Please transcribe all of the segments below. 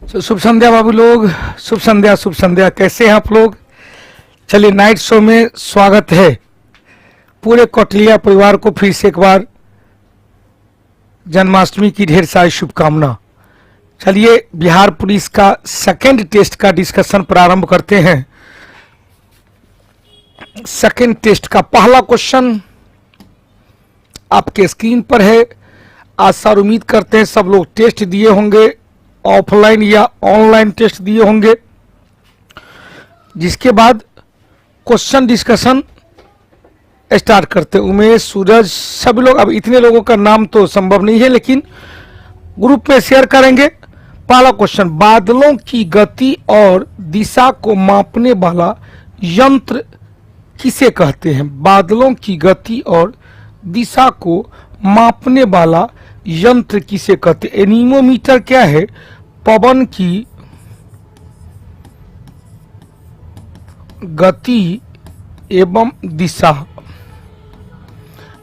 शुभ संध्या बाबू लोग, शुभ संध्या शुभ संध्या। कैसे हैं आप लोग? चलिए, नाइट शो में स्वागत है। पूरे कोटलिया परिवार को फिर से एक बार जन्माष्टमी की ढेर सारी शुभकामना। चलिए, बिहार पुलिस का सेकंड टेस्ट का डिस्कशन प्रारंभ करते हैं। सेकंड टेस्ट का पहला क्वेश्चन आपके स्क्रीन पर है। आशा और उम्मीद करते हैं सब लोग टेस्ट दिए होंगे, ऑफलाइन या ऑनलाइन टेस्ट दिए होंगे। जिसके बाद क्वेश्चन डिस्कशन स्टार्ट करते हैं। उमेश, सूरज, सभी लोग, अब इतने लोगों का नाम तो संभव नहीं है, लेकिन ग्रुप में शेयर करेंगे। पहला क्वेश्चन, बादलों की गति और दिशा को मापने वाला यंत्र किसे कहते हैं? बादलों की गति और दिशा को मापने वाला यंत्र किसे कहते हैं? एनीमोमीटर क्या है? पवन की गति एवं दिशा।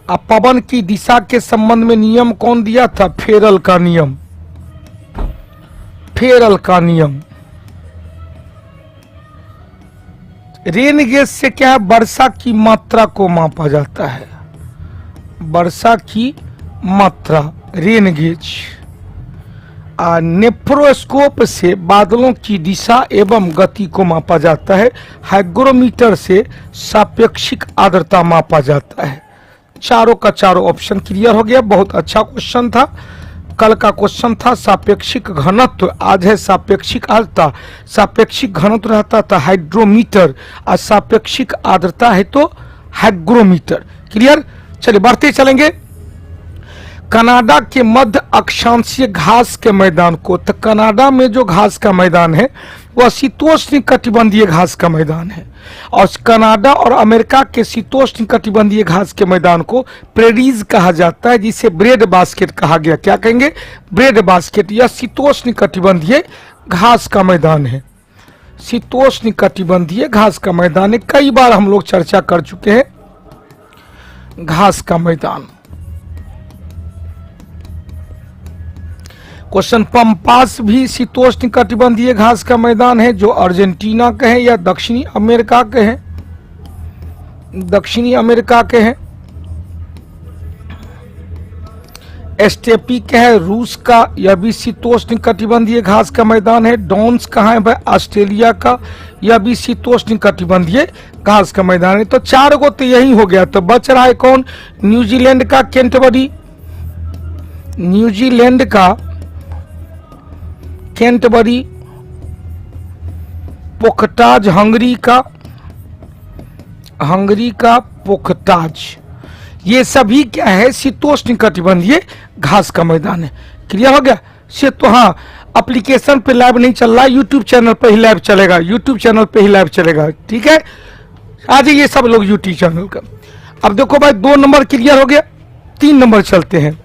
अब पवन की दिशा के संबंध में नियम कौन दिया था? फेरल का नियम। फेरल का नियम। रेन गेज से क्या है? वर्षा की मात्रा को मापा जाता है। वर्षा की मात्रा, रेन गेज। नेफ्रोस्कोप से बादलों की दिशा एवं गति को मापा जाता है। हाइग्रोमीटर से सापेक्षिक आर्द्रता मापा जाता है। चारों का चारों ऑप्शन क्लियर हो गया। बहुत अच्छा क्वेश्चन था। कल का क्वेश्चन था सापेक्षिक घनत्व, आज है सापेक्षिक आर्द्रता। सापेक्षिक घनत्व रहता था हाइड्रोमीटर, आज सापेक्षिक आर्द्रता है तो हाइग्रोमीटर। क्लियर? चलिए बढ़ते चलेंगे। कनाडा के मध्य अक्षांशीय घास के मैदान को, तो कनाडा में जो घास का मैदान है वह शीतोष्ण कटिबंधीय घास का मैदान है। और कनाडा और अमेरिका के शीतोष्ण कटिबंधीय घास के मैदान को प्रेरीज कहा जाता है, जिसे ब्रेड बास्केट कहा गया। क्या कहेंगे? Bread basket. यह शीतोष्ण कटिबंधीय घास का मैदान है। शीतोष्ण कटिबंधीय घास का मैदान है। कई बार हम लोग चर्चा कर चुके हैं घास का मैदान। क्वेश्चन, पंपास भी शीतोष्ण कटिबंधीय घास का मैदान है, जो अर्जेंटीना के हैं या दक्षिणी अमेरिका के हैं? दक्षिणी अमेरिका के हैं। एस्टेपी क्या है? रूस का, यह भी शीतोष्ण कटिबंधीय घास का मैदान है। डॉन्स कहाँ है भाई? ऑस्ट्रेलिया का, यह भी शीतोष्ण कटिबंधीय घास का मैदान है। तो चार गो तो यही हो गया। तो बच रहा है कौन? न्यूजीलैंड का कैंटरबरी, न्यूजीलैंड का कैंटरबरी, पोखटाज हंगरी का, हंगरी का पोखटाज। ये सभी क्या है? शीतोष्ण कटिबंधीय घास का मैदान है। क्लियर हो गया? से तो हाँ, एप्लीकेशन पे लाइव नहीं चल रहा, यूट्यूब चैनल पे ही लाइव चलेगा। यूट्यूब चैनल पे ही लाइव चलेगा। ठीक है, आ जाइए सब लोग यूट्यूब चैनल का। अब देखो भाई, 2 नंबर क्लियर हो गया। 3 नंबर चलते हैं।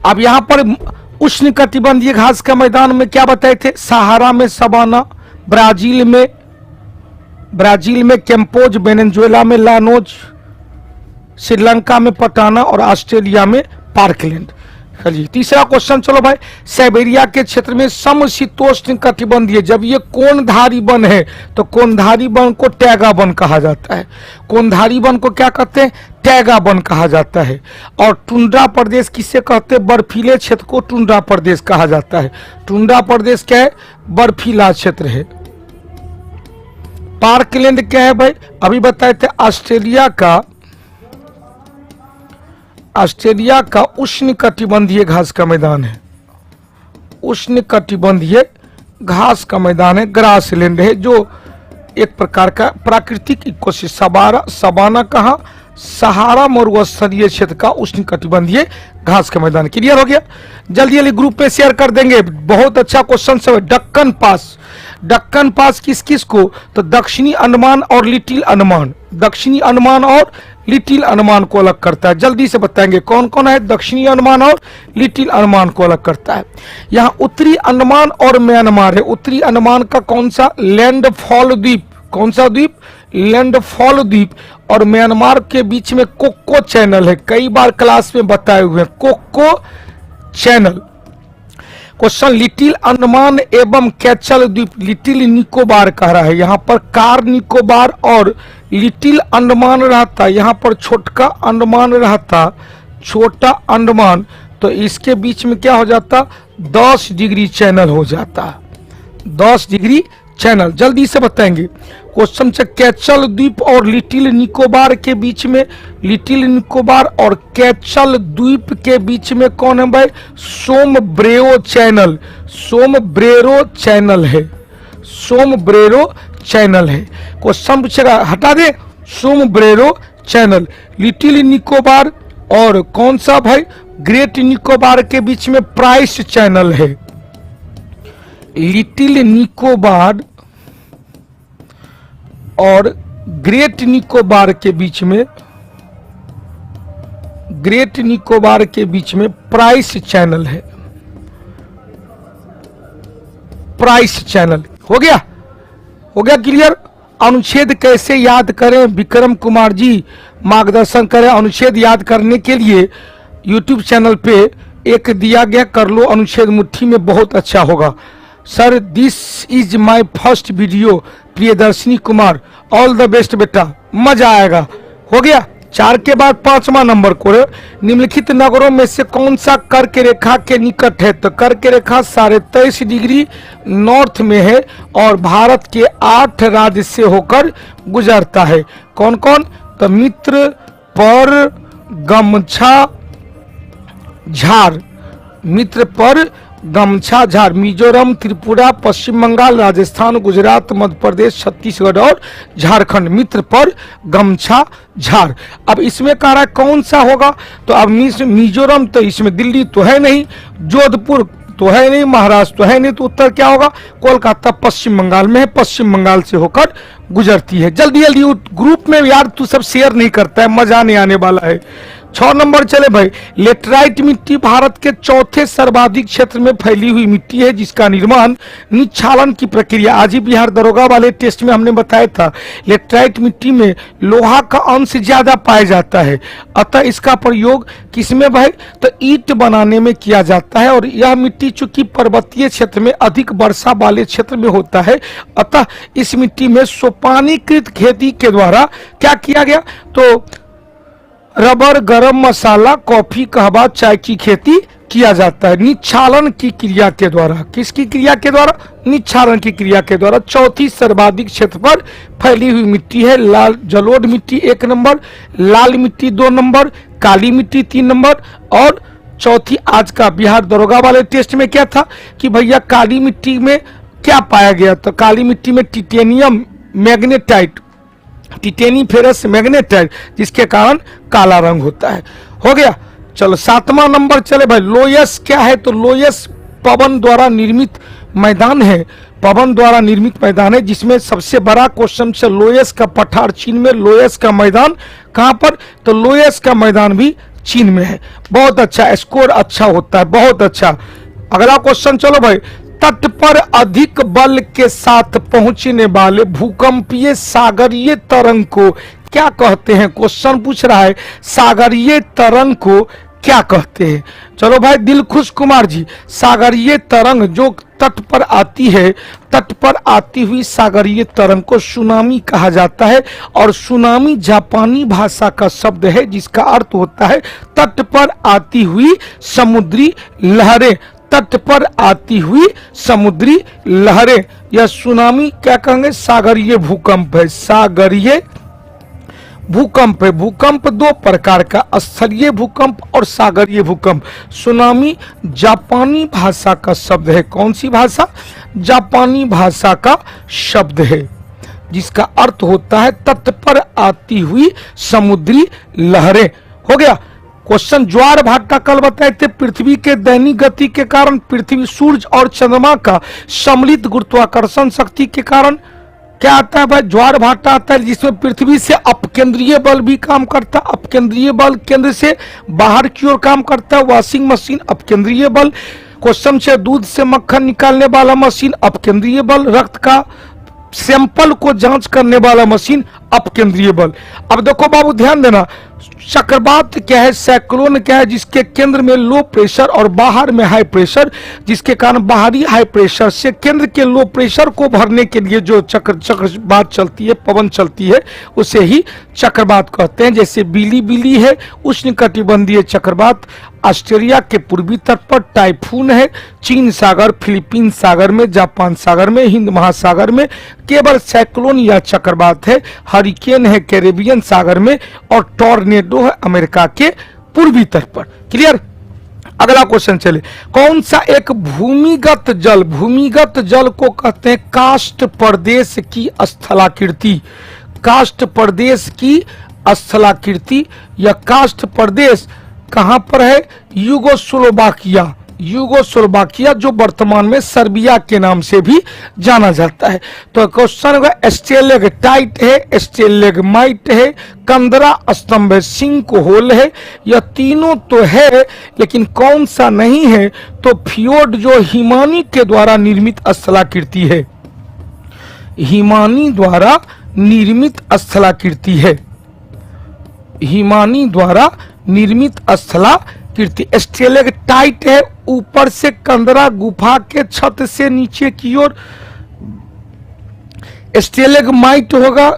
अब यहां पर उष्ण कटिबंधीय घास का मैदान में क्या बताए थे? सहारा में सवाना, ब्राजील में कैंपोज, वेनेजुएला में लानोज, श्रीलंका में पटाना और ऑस्ट्रेलिया में पार्कलैंड। चलिए तीसरा क्वेश्चन, चलो भाई। साइबेरिया के क्षेत्र में समशीतोष्ण कटिबंधीय, जब ये कोणधारी वन है तो कोणधारी वन को टैगा वन कहा जाता है। कोणधारी वन को क्या कहते हैं? टैगा वन कहा जाता है। और टुंड्रा प्रदेश किसे कहते हैं? बर्फीले क्षेत्र को टुंड्रा प्रदेश कहा जाता है। टुंड्रा प्रदेश क्या है? बर्फीला क्षेत्र है। पार्कलैंड क्या है भाई? अभी बताए थे, ऑस्ट्रेलिया का उष्ण कटिबंधीय घास का मैदान है। उष्ण कटिबंधीय घास का मैदान है, ग्रासलैंड है, जो एक प्रकार का प्राकृतिक इकोसिस्टम। सवाना कहाँ? सहारा मरुस्थलीय क्षेत्र का उष्ण कटिबंधीय घास का मैदान। क्लियर हो गया? जल्दी जल्दी ग्रुप में शेयर कर देंगे। बहुत अच्छा क्वेश्चन सब है। डक्कन पास, डक्कन पास किस किस को? तो दक्षिणी अंडमान और लिटिल अंडमान। दक्षिणी अंडमान और लिटिल अंडमान को अलग करता है। जल्दी से बताएंगे कौन कौन है। दक्षिणी अंडमान और लिटिल अंडमान को अलग करता है। यहाँ उत्तरी अंडमान और म्यांमार है। उत्तरी अंडमान का कौन सा? लैंडफॉल द्वीप। कौन सा द्वीप? लैंडफॉल द्वीप। और म्यांमार के बीच में कोको चैनल है। कई बार क्लास में बताए हुए हैं cocoa channel. Question little Andaman एवं कैचल द्वीप, लिटिल निकोबार कह रहा है, यहाँ पर कार निकोबार और लिटिल अंडमान रहता, यहाँ पर छोटका अंडमान रहता, छोटा अंडमान, तो इसके बीच में क्या हो जाता, 10 डिग्री चैनल हो जाता, 10 डिग्री चैनल। जल्दी से बताएंगे क्वेश्चन से, कैचल द्वीप और लिटिल निकोबार के बीच में, लिटिल निकोबार और कैचल द्वीप के बीच में कौन है भाई, सोमब्रेरो चैनल, सोमब्रेरो चैनल है, सोमब्रेरो चैनल है। क्वेश्चन पूछेगा, हटा दे, सोमब्रेरो चैनल, लिटिल निकोबार और कौन सा भाई, ग्रेट निकोबार के बीच में प्राइस चैनल है, लिटिल निकोबार और ग्रेट निकोबार के बीच में, ग्रेट निकोबार के बीच में प्राइस चैनल है, प्राइस चैनल। हो गया, हो गया क्लियर। अनुच्छेद कैसे याद करें, विक्रम कुमार जी मार्गदर्शन करें। अनुच्छेद याद करने के लिए YouTube चैनल पे एक दिया गया, कर लो अनुच्छेद मुट्ठी में, बहुत अच्छा होगा। Sir this is my first video, Priyadarshini Kumar, all the best बेटा, मजा आएगा। हो गया। 4 के बाद 5वां नंबर को, निम्नलिखित नगरों में से कौन सा कर्क रेखा के निकट है, तो कर्क रेखा 23.5 डिग्री नॉर्थ में है और भारत के 8 राज्य से होकर गुजरता है। कौन कौन, तो मित्र, पर, गमछा, झार, मित्र, पर, गमछा, झार, मिजोरम, त्रिपुरा, पश्चिम बंगाल, राजस्थान, गुजरात, मध्य प्रदेश, छत्तीसगढ़ और झारखंड, मित्र, पर, गमछा, झार। अब इसमें कह रहा है कौन सा होगा, तो अब मिजोरम, तो इसमें दिल्ली तो है नहीं, जोधपुर तो है नहीं, महाराष्ट्र तो है नहीं, तो उत्तर क्या होगा, कोलकाता पश्चिम बंगाल में है, पश्चिम बंगाल से होकर गुजरती है। जल्दी जल्दी ग्रुप में यार तू सब शेयर नहीं करता है, मजा नहीं आने वाला है। 6 नंबर चले भाई, लेटराइट मिट्टी भारत के चौथे सर्वाधिक क्षेत्र में फैली हुई मिट्टी है जिसका निर्माण निक्षालन की प्रक्रिया, आज ही बिहार दरोगा वाले टेस्ट में हमने बताया था, लेटराइट मिट्टी में लोहा का अंश ज्यादा पाया जाता है, अतः इसका प्रयोग किसमें भाई, तो ईंट बनाने में किया जाता है। और यह मिट्टी चूंकि पर्वतीय क्षेत्र में अधिक वर्षा वाले क्षेत्र में होता है, अतः इस मिट्टी में सोपानीकृत खेती के द्वारा क्या किया गया, तो रबर, गरम मसाला, कॉफी, कहवा, चाय की खेती किया जाता है निक्षालन की क्रिया के द्वारा। किसकी क्रिया के द्वारा, निक्षालन की क्रिया के द्वारा। चौथी सर्वाधिक क्षेत्र पर फैली हुई मिट्टी है लाल जलोढ़ मिट्टी 1 नंबर, लाल मिट्टी 2 नंबर, काली मिट्टी 3 नंबर और चौथी आज का बिहार दरोगा वाले टेस्ट में क्या था कि भैया काली मिट्टी में क्या पाया गया, तो काली मिट्टी में titanium magnetite, tetani ferrous magnetite, जिसके कारण काला रंग होता है। हो गया। चलो 7वां नंबर चले भाई, लोयस क्या है, तो लोयस पवन द्वारा निर्मित मैदान है, पवन द्वारा निर्मित मैदान है जिसमें सबसे बड़ा क्वेश्चन से लोयस का पठार चीन में, लोयस का मैदान कहां पर, तो लोयस का मैदान भी चीन में है। बहुत अच्छा, स्कोर अच्छा होता है, बहुत अच्छा। अगला क्वेश्चन चलो भाई, तट पर अधिक बल के साथ पहुंचने वाले भूकंपीय सागरीय तरंग को क्या कहते हैं, क्वेश्चन पूछ रहा है सागरीय तरंग को क्या कहते हैं। चलो भाई दिलखुश कुमार जी, सागरीय तरंग जो तट पर आती है, तट पर आती हुई सागरीय तरंग को सुनामी कहा जाता है और सुनामी जापानी भाषा का शब्द है जिसका अर्थ होता है तट पर आती हुई समुद्री लहरें, तट पर आती हुई समुद्री लहरें। यह सुनामी क्या कहेंगे, सागरीय भूकंप है, सागरीय भूकंप है। भूकंप 2 प्रकार का, स्थलीय भूकंप और सागरीय भूकंप। सुनामी जापानी भाषा का शब्द है, कौन सी भाषा, जापानी भाषा का शब्द है जिसका अर्थ होता है तट पर आती हुई समुद्री लहरें। हो गया। क्वेश्चन, ज्वार भाटा कल बताए थे, पृथ्वी के दैनिक गति के कारण, पृथ्वी, सूर्य और चंद्रमा का सम्मिलित गुरुत्वाकर्षण शक्ति के कारण क्या आता है भाई, ज्वार भाटा आता है जिसमें पृथ्वी से अपकेंद्रीय बल भी काम करता है, अपकेंद्रीय बल केंद्र से बाहर की ओर काम करता है, वॉशिंग मशीन अपकेंद्रीय बल। क्वेश्चन से, दूध से मक्खन निकालने वाला मशीन अपकेंद्रीय बल, रक्त का सैंपल को जांच करने वाला मशीन अपकेंद्रीय बल। अब देखो बाबू ध्यान देना, चक्रवात क्या है, साइक्लोन क्या है, जिसके केंद्र में लो प्रेशर और बाहर में हाई प्रेशर, जिसके कारण बाहरी हाई प्रेशर से केंद्र के लो प्रेशर को भरने के लिए जो चक्रवात चलती है, पवन चलती है, उसे ही चक्रवात कहते हैं। जैसे बिली है उष्णकटिबंधीय चक्रवात, ऑस्ट्रेलिया के पूर्वी तट पर टाइफून है, चीन सागर, फिलीपीन सागर में, जापान सागर में, हिंद महासागर में केवल साइक्लोन या चक्रवात है, हरिकेन है कैरेबियन सागर में, और टॉर्नेडो है अमेरिका के पूर्वी तट पर। क्लियर। अगला क्वेश्चन चले, कौन सा एक भूमिगत जल को कहते हैं काष्ठ प्रदेश की स्थलाकृति, काष्ठ प्रदेश की स्थलाकृति, या काष्ठ प्रदेश कहां पर है, यूगोस्लोवाकिया जो वर्तमान में सर्बिया के नाम से भी जाना जाता है। तो क्वेश्चन होगा स्टेलेक्टाइट है, स्टेलेग्माइट है, कंदरा स्तंभ है, सिंक होल है, यह तीनों तो है लेकिन कौन सा नहीं है, तो फ्योर्ड जो हिमानी के द्वारा निर्मित स्थलाकृति है, हिमानी द्वारा निर्मित स्थलाकृति है, हिमानी द्वारा निर्मित स्थलाकृति। स्टेलेक्टाइट है, ऊपर से कंदरा गुफा के छत से नीचे की ओर, स्टेलेग्माइट होगा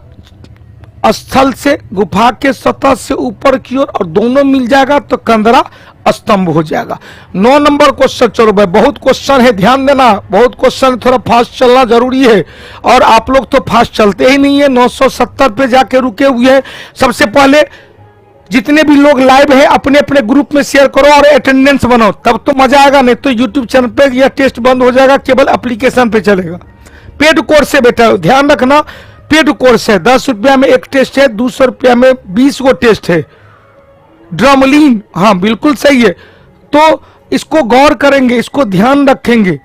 स्थल से गुफा के सतह से ऊपर की ओर, और दोनों मिल जाएगा तो कंदरा स्तंभ हो जाएगा। 9 नंबर क्वेश्चन। चलो भाई बहुत क्वेश्चन है, ध्यान देना, बहुत क्वेश्चन, थोड़ा फास्ट चलना जरूरी है, और आप लोग तो फास्ट चलते ही नहीं है, 970 पे जाके रुके हुए हैं। सबसे पहले जितने भी लोग लाइव है अपने अपने ग्रुप में शेयर करो और अटेंडेंस बनाओ, तब तो मजा आएगा, नहीं तो यूट्यूब चैनल पे यह टेस्ट बंद हो जाएगा, केवल एप्लीकेशन पे चलेगा। पेड कोर्स है बेटा, ध्यान रखना, पेड कोर्स है, 10 रुपया में एक टेस्ट है, 200 रुपया में 20 गो टेस्ट है। ड्रमलिन, हाँ बिल्कुल सही है, तो इसको गौर करेंगे, इसको ध्यान रखेंगे,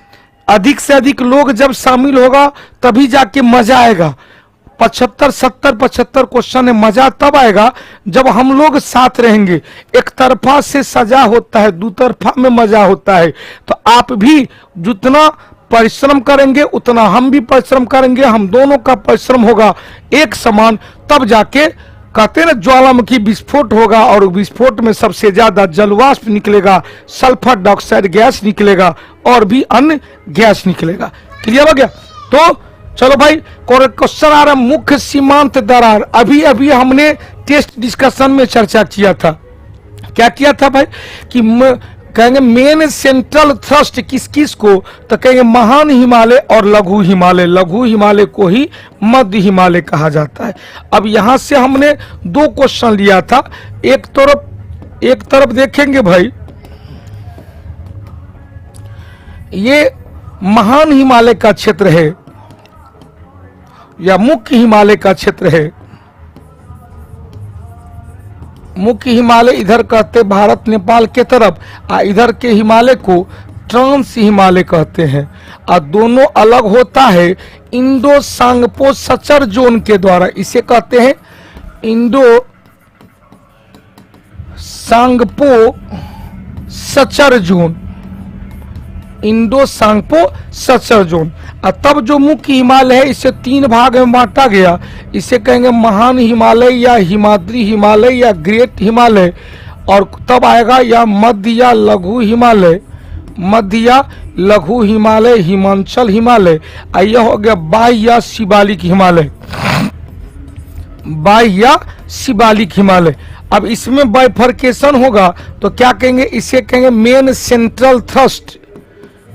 अधिक से अधिक लोग जब शामिल होगा तभी जाके मजा आएगा। 75 क्वेश्चन है, मजा तब आएगा जब हम लोग साथ रहेंगे। एक तरफा से सजा होता है, दो तरफा में मजा होता है। तो आप भी जितना परिश्रम करेंगे उतना हम भी परिश्रम करेंगे, हम दोनों का परिश्रम होगा एक समान, तब जाके कहते हैं ना ज्वालामुखी विस्फोट होगा, और विस्फोट में सबसे ज्यादा जलवाष्प निकलेगा, सल्फर डाइऑक्साइड गैस निकलेगा, और भी अन्य गैस निकलेगा। क्लियर हो गया। तो चलो भाई क्वेश्चन आ रहा है, मुख्य सीमांत दरार। अभी अभी हमने टेस्ट डिस्कशन में चर्चा किया था, क्या किया था भाई, कि कहेंगे मेन सेंट्रल थ्रस्ट किस किस को, तो कहेंगे महान हिमालय और लघु हिमालय, लघु हिमालय को ही मध्य हिमालय कहा जाता है। अब यहां से हमने 2 क्वेश्चन लिया था, एक तरफ देखेंगे भाई, ये महान हिमालय का क्षेत्र है या मुख्य हिमालय का क्षेत्र है। मुख्य हिमालय इधर कहते भारत नेपाल के तरफ, इधर के हिमालय को ट्रांस हिमालय कहते हैं, और दोनों अलग होता है इंडो सांगपो सचर जोन के द्वारा। इसे कहते हैं Indo Tsangpo suture zone, Indo Tsangpo suture zone. और तब जो मुख्य हिमालय है इसे 3 भाग में बांटा गया, इसे कहेंगे महान हिमालय या हिमाद्री हिमालय या ग्रेट हिमालय, और तब आएगा या मध्य या लघु हिमालय, मध्य या लघु हिमालय, हिमांचल हिमालय, और यह हो गया बाह्य या शिवालिक हिमालय, बाह्य या शिवालिक हिमालय। अब इसमें बाइफर्केशन होगा तो क्या कहेंगे, इसे कहेंगे main central thrust,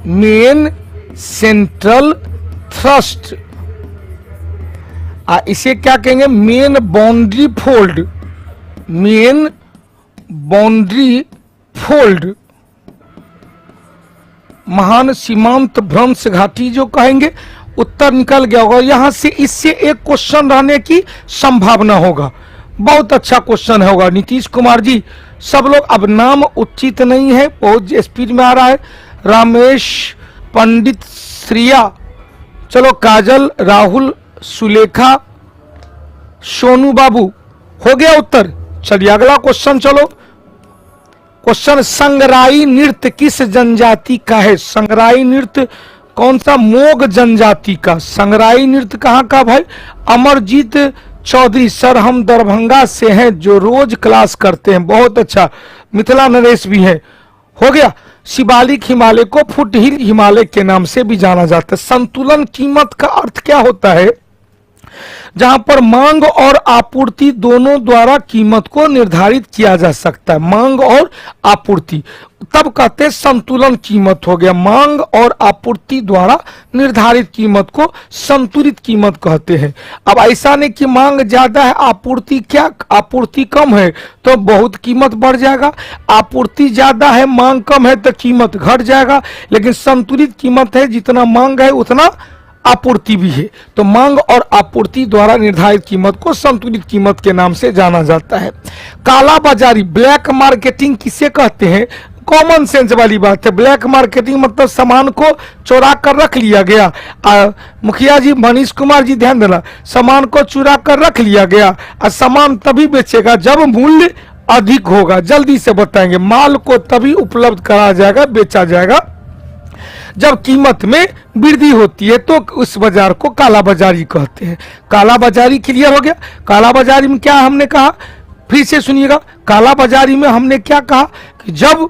main central thrust, इसे क्या कहेंगे main boundary fold, main boundary fold, महान सीमांत भ्रंश घाटी जो कहेंगे। उत्तर निकल गया होगा यहां से, इससे एक क्वेश्चन रहने की संभावना होगा, बहुत अच्छा क्वेश्चन होगा। नीतीश कुमार जी, सब लोग, अब नाम उचित नहीं है, बहुत स्पीड में आ रहा है, रामेश, पंडित, श्रिया, चलो काजल, राहुल, सुलेखा, सोनू बाबू, हो गया उत्तर। चलिए अगला क्वेश्चन, चलो क्वेश्चन, संगराई नृत्य किस जनजाति का है? संगराई नृत्य कौन सा? मोग जनजाति का। संगराई नृत्य कहाँ का भाई? अमरजीत चौधरी सर हम दरभंगा से हैं जो रोज क्लास करते हैं, बहुत अच्छा। मिथिला नरेश भी है, हो गया। शिवालिक हिमालय को फुटहिल हिमालय के नाम से भी जाना जाता है। संतुलन कीमत का अर्थ क्या होता है? जहां पर मांग और आपूर्ति दोनों द्वारा कीमत को निर्धारित किया जा सकता है, मांग और आपूर्ति, तब कहते हैं संतुलन कीमत हो गया। मांग और आपूर्ति द्वारा निर्धारित कीमत को संतुलित कीमत कहते हैं। अब ऐसा नहीं कि मांग ज्यादा है आपूर्ति कम है तो बहुत कीमत बढ़ जाएगा, आपूर्ति ज्यादा है मांग कम है तो कीमत घट जाएगा। लेकिन संतुलित कीमत है, जितना मांग है उतना आपूर्ति भी है। तो मांग और आपूर्ति द्वारा निर्धारित कीमत को संतुलित कीमत के नाम से जाना जाता है। काला बाजारी, ब्लैक मार्केटिंग किसे कहते हैं? कॉमन सेंस वाली बात है। ब्लैक मार्केटिंग मतलब सामान को चुरा कर रख लिया गया। मुखिया जी, मनीष कुमार जी ध्यान देना, सामान को चुरा कर रख लिया गया और सामान तभी बेचेगा जब मूल्य अधिक होगा। जल्दी से बताएंगे, माल को तभी उपलब्ध कराया जाएगा, बेचा जाएगा जब कीमत में वृद्धि होती है, तो उस बाजार को काला बाजारी कहते हैं। काला बाजारी क्लियर हो गया। काला बाजारी में क्या हमने कहा, फिर से सुनिएगा। काला बाजारी में हमने क्या कहा कि जब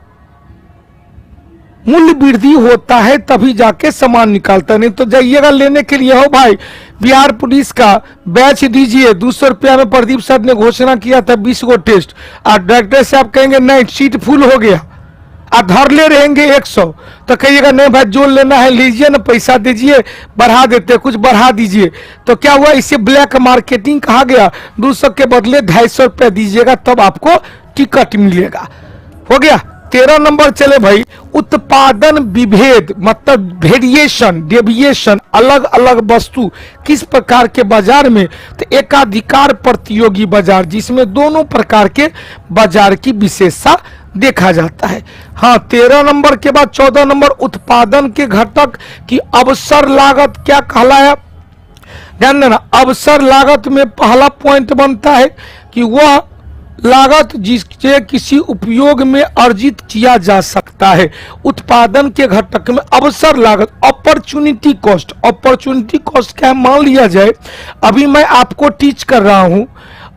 मूल्य वृद्धि होता है तभी जाके सामान निकालता, नहीं तो जाइएगा लेने के लिए, हो भाई बिहार पुलिस का बैच दीजिए 200 रुपया में। प्रदीप सर ने घोषणा किया था 20 गो टेस्ट, और डायरेक्टर साहब कहेंगे नहीं सीट फुल हो गया, आप धर ले रहेंगे 100, तो कहिएगा नहीं भाई जो लेना है लीजिए ना, पैसा दीजिए, बढ़ा देते, कुछ बढ़ा दीजिए। तो क्या हुआ, इसे ब्लैक मार्केटिंग कहा गया। 200 के बदले 250 रुपया दीजिएगा तब आपको टिकट मिलेगा। हो गया। 13 नंबर चले भाई, उत्पादन विभेद मतलब वेरिएशन, डेविएशन, अलग अलग वस्तु किस प्रकार के बाजार में? तो एकाधिकार प्रतियोगी बाजार, जिसमें दोनों प्रकार के बाजार की विशेषता देखा जाता है। हाँ, 13 नंबर के बाद 14 नंबर, उत्पादन के घटक की अवसर लागत क्या कहलाया? ध्यान देना, अवसर लागत में पहला पॉइंट बनता है कि वह लागत जिससे किसी उपयोग में अर्जित किया जा सकता है। उत्पादन के घटक में अवसर लागत, अपॉर्चुनिटी कॉस्ट। अपॉर्चुनिटी कॉस्ट क्या है? मान लिया जाए अभी मैं आपको टीच कर रहा हूं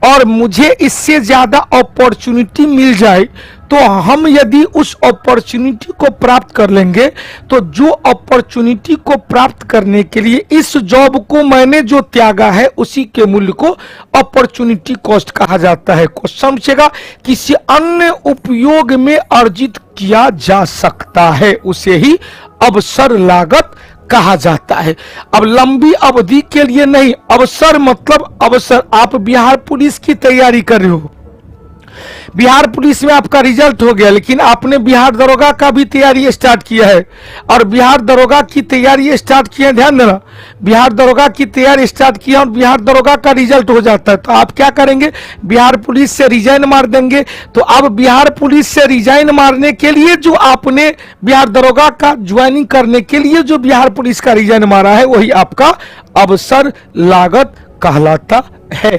और मुझे इससे ज्यादा अपॉर्चुनिटी मिल जाए, तो हम यदि उस अपॉर्चुनिटी को प्राप्त कर लेंगे, तो जो अपॉर्चुनिटी को प्राप्त करने के लिए इस जॉब को मैंने जो त्यागा है उसी के मूल्य को अपॉर्चुनिटी कॉस्ट कहा जाता है। क्वेश्चन पूछेगा किसी अन्य उपयोग में अर्जित किया जा सकता है, उसे ही अवसर लागत कहा जाता है। अब लंबी अवधि के लिए नहीं, अवसर मतलब अवसर। आप बिहार पुलिस की तैयारी कर रहे हो, बिहार पुलिस में आपका रिजल्ट हो गया, लेकिन आपने बिहार दरोगा का भी तैयारी स्टार्ट किया है, और बिहार दरोगा की तैयारी स्टार्ट किया, ध्यान देना, बिहार दरोगा की तैयारी स्टार्ट किया और बिहार दरोगा का रिजल्ट हो जाता है, तो आप क्या करेंगे? बिहार पुलिस से रिजाइन मार देंगे। तो अब बिहार पुलिस से रिजाइन मारने के लिए जो आपने बिहार दरोगा का ज्वाइनिंग करने के लिए जो बिहार पुलिस का रिजाइन मारा है, वही आपका अवसर लागत कहलाता है।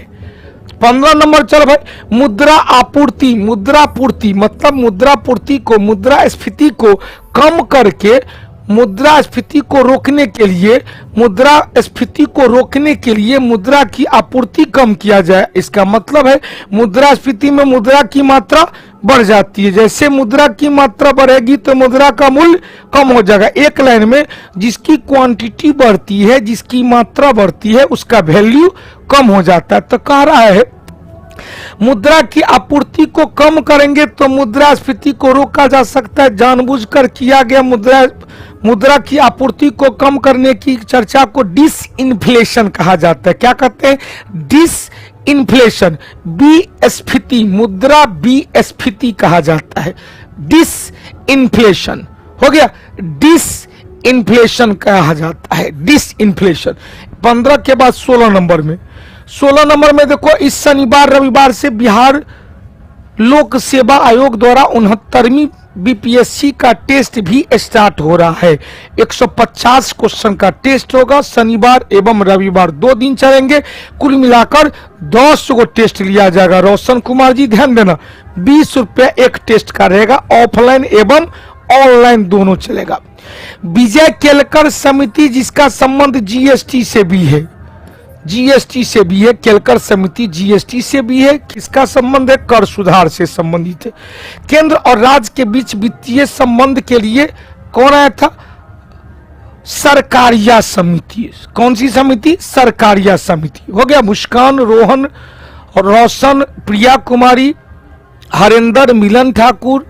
15 नंबर चलो भाई, मुद्रा आपूर्ति। मुद्रापूर्ति मतलब मुद्रापूर्ति को, मुद्रास्फीति को कम करके मुद्रास्फीति को रोकने के लिए, मुद्रास्फीति को रोकने के लिए मुद्रा की आपूर्ति कम किया जाए। इसका मतलब है मुद्रास्फीति में मुद्रा की मात्रा बढ़ जाती है, जैसे मुद्रा की मात्रा बढ़ेगी तो मुद्रा का मूल्य कम हो जाएगा। एक लाइन में जिसकी क्वांटिटी बढ़ती है, जिसकी मात्रा बढ़ती है, उसका वैल्यू कम हो जाता है। तो कह रहा है मुद्रा की आपूर्ति को कम करेंगे तो मुद्रास्फीति को रोका जा सकता है। जानबूझकर किया गया मुद्रा की आपूर्ति को कम करने की चर्चा को डिसइन्फ्लेशन कहा जाता है। क्या कहते हैं? डिसइन्फ्लेशन, विस्फीति, मुद्रा विस्फीति कहा जाता है। डिसइन्फ्लेशन हो गया, डिसइन्फ्लेशन कहा जाता है, डिसइन्फ्लेशन। 15 के बाद 16 नंबर में, 16 नंबर में देखो, इस शनिवार रविवार से बिहार लोक सेवा आयोग द्वारा 69वीं बीपीएससी का टेस्ट भी स्टार्ट हो रहा है। 150 क्वेश्चन का टेस्ट होगा, शनिवार एवं रविवार 2 दिन चलेंगे, कुल मिलाकर 10 गो टेस्ट लिया जाएगा। रोशन कुमार जी ध्यान देना, 20 रुपया एक टेस्ट का रहेगा, ऑफलाइन एवं ऑनलाइन दोनों चलेगा। विजय केलकर समिति जिसका संबंध जीएसटी से भी है, जीएसटी से भी है, केलकर समिति जीएसटी से भी है। किसका संबंध है? कर सुधार से संबंधित है। केंद्र और राज्य के बीच वित्तीय संबंध के लिए कौन आया था? सरकारिया समिति। कौन सी समिति? सरकारिया समिति। हो गया। मुस्कान, रोहन, रोशन, प्रिया कुमारी, हरेंद्र, मिलन ठाकुर,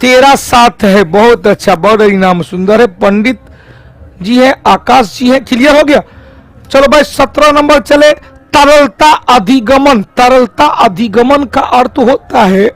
तेरा साथ है, बहुत अच्छा, बहुत नाम सुंदर है। पंडित जी है, आकाश जी है। क्लियर हो गया। चलो भाई 17 नंबर चले। तरलता अधिगमन। तरलता अधिगमन का अर्थ होता है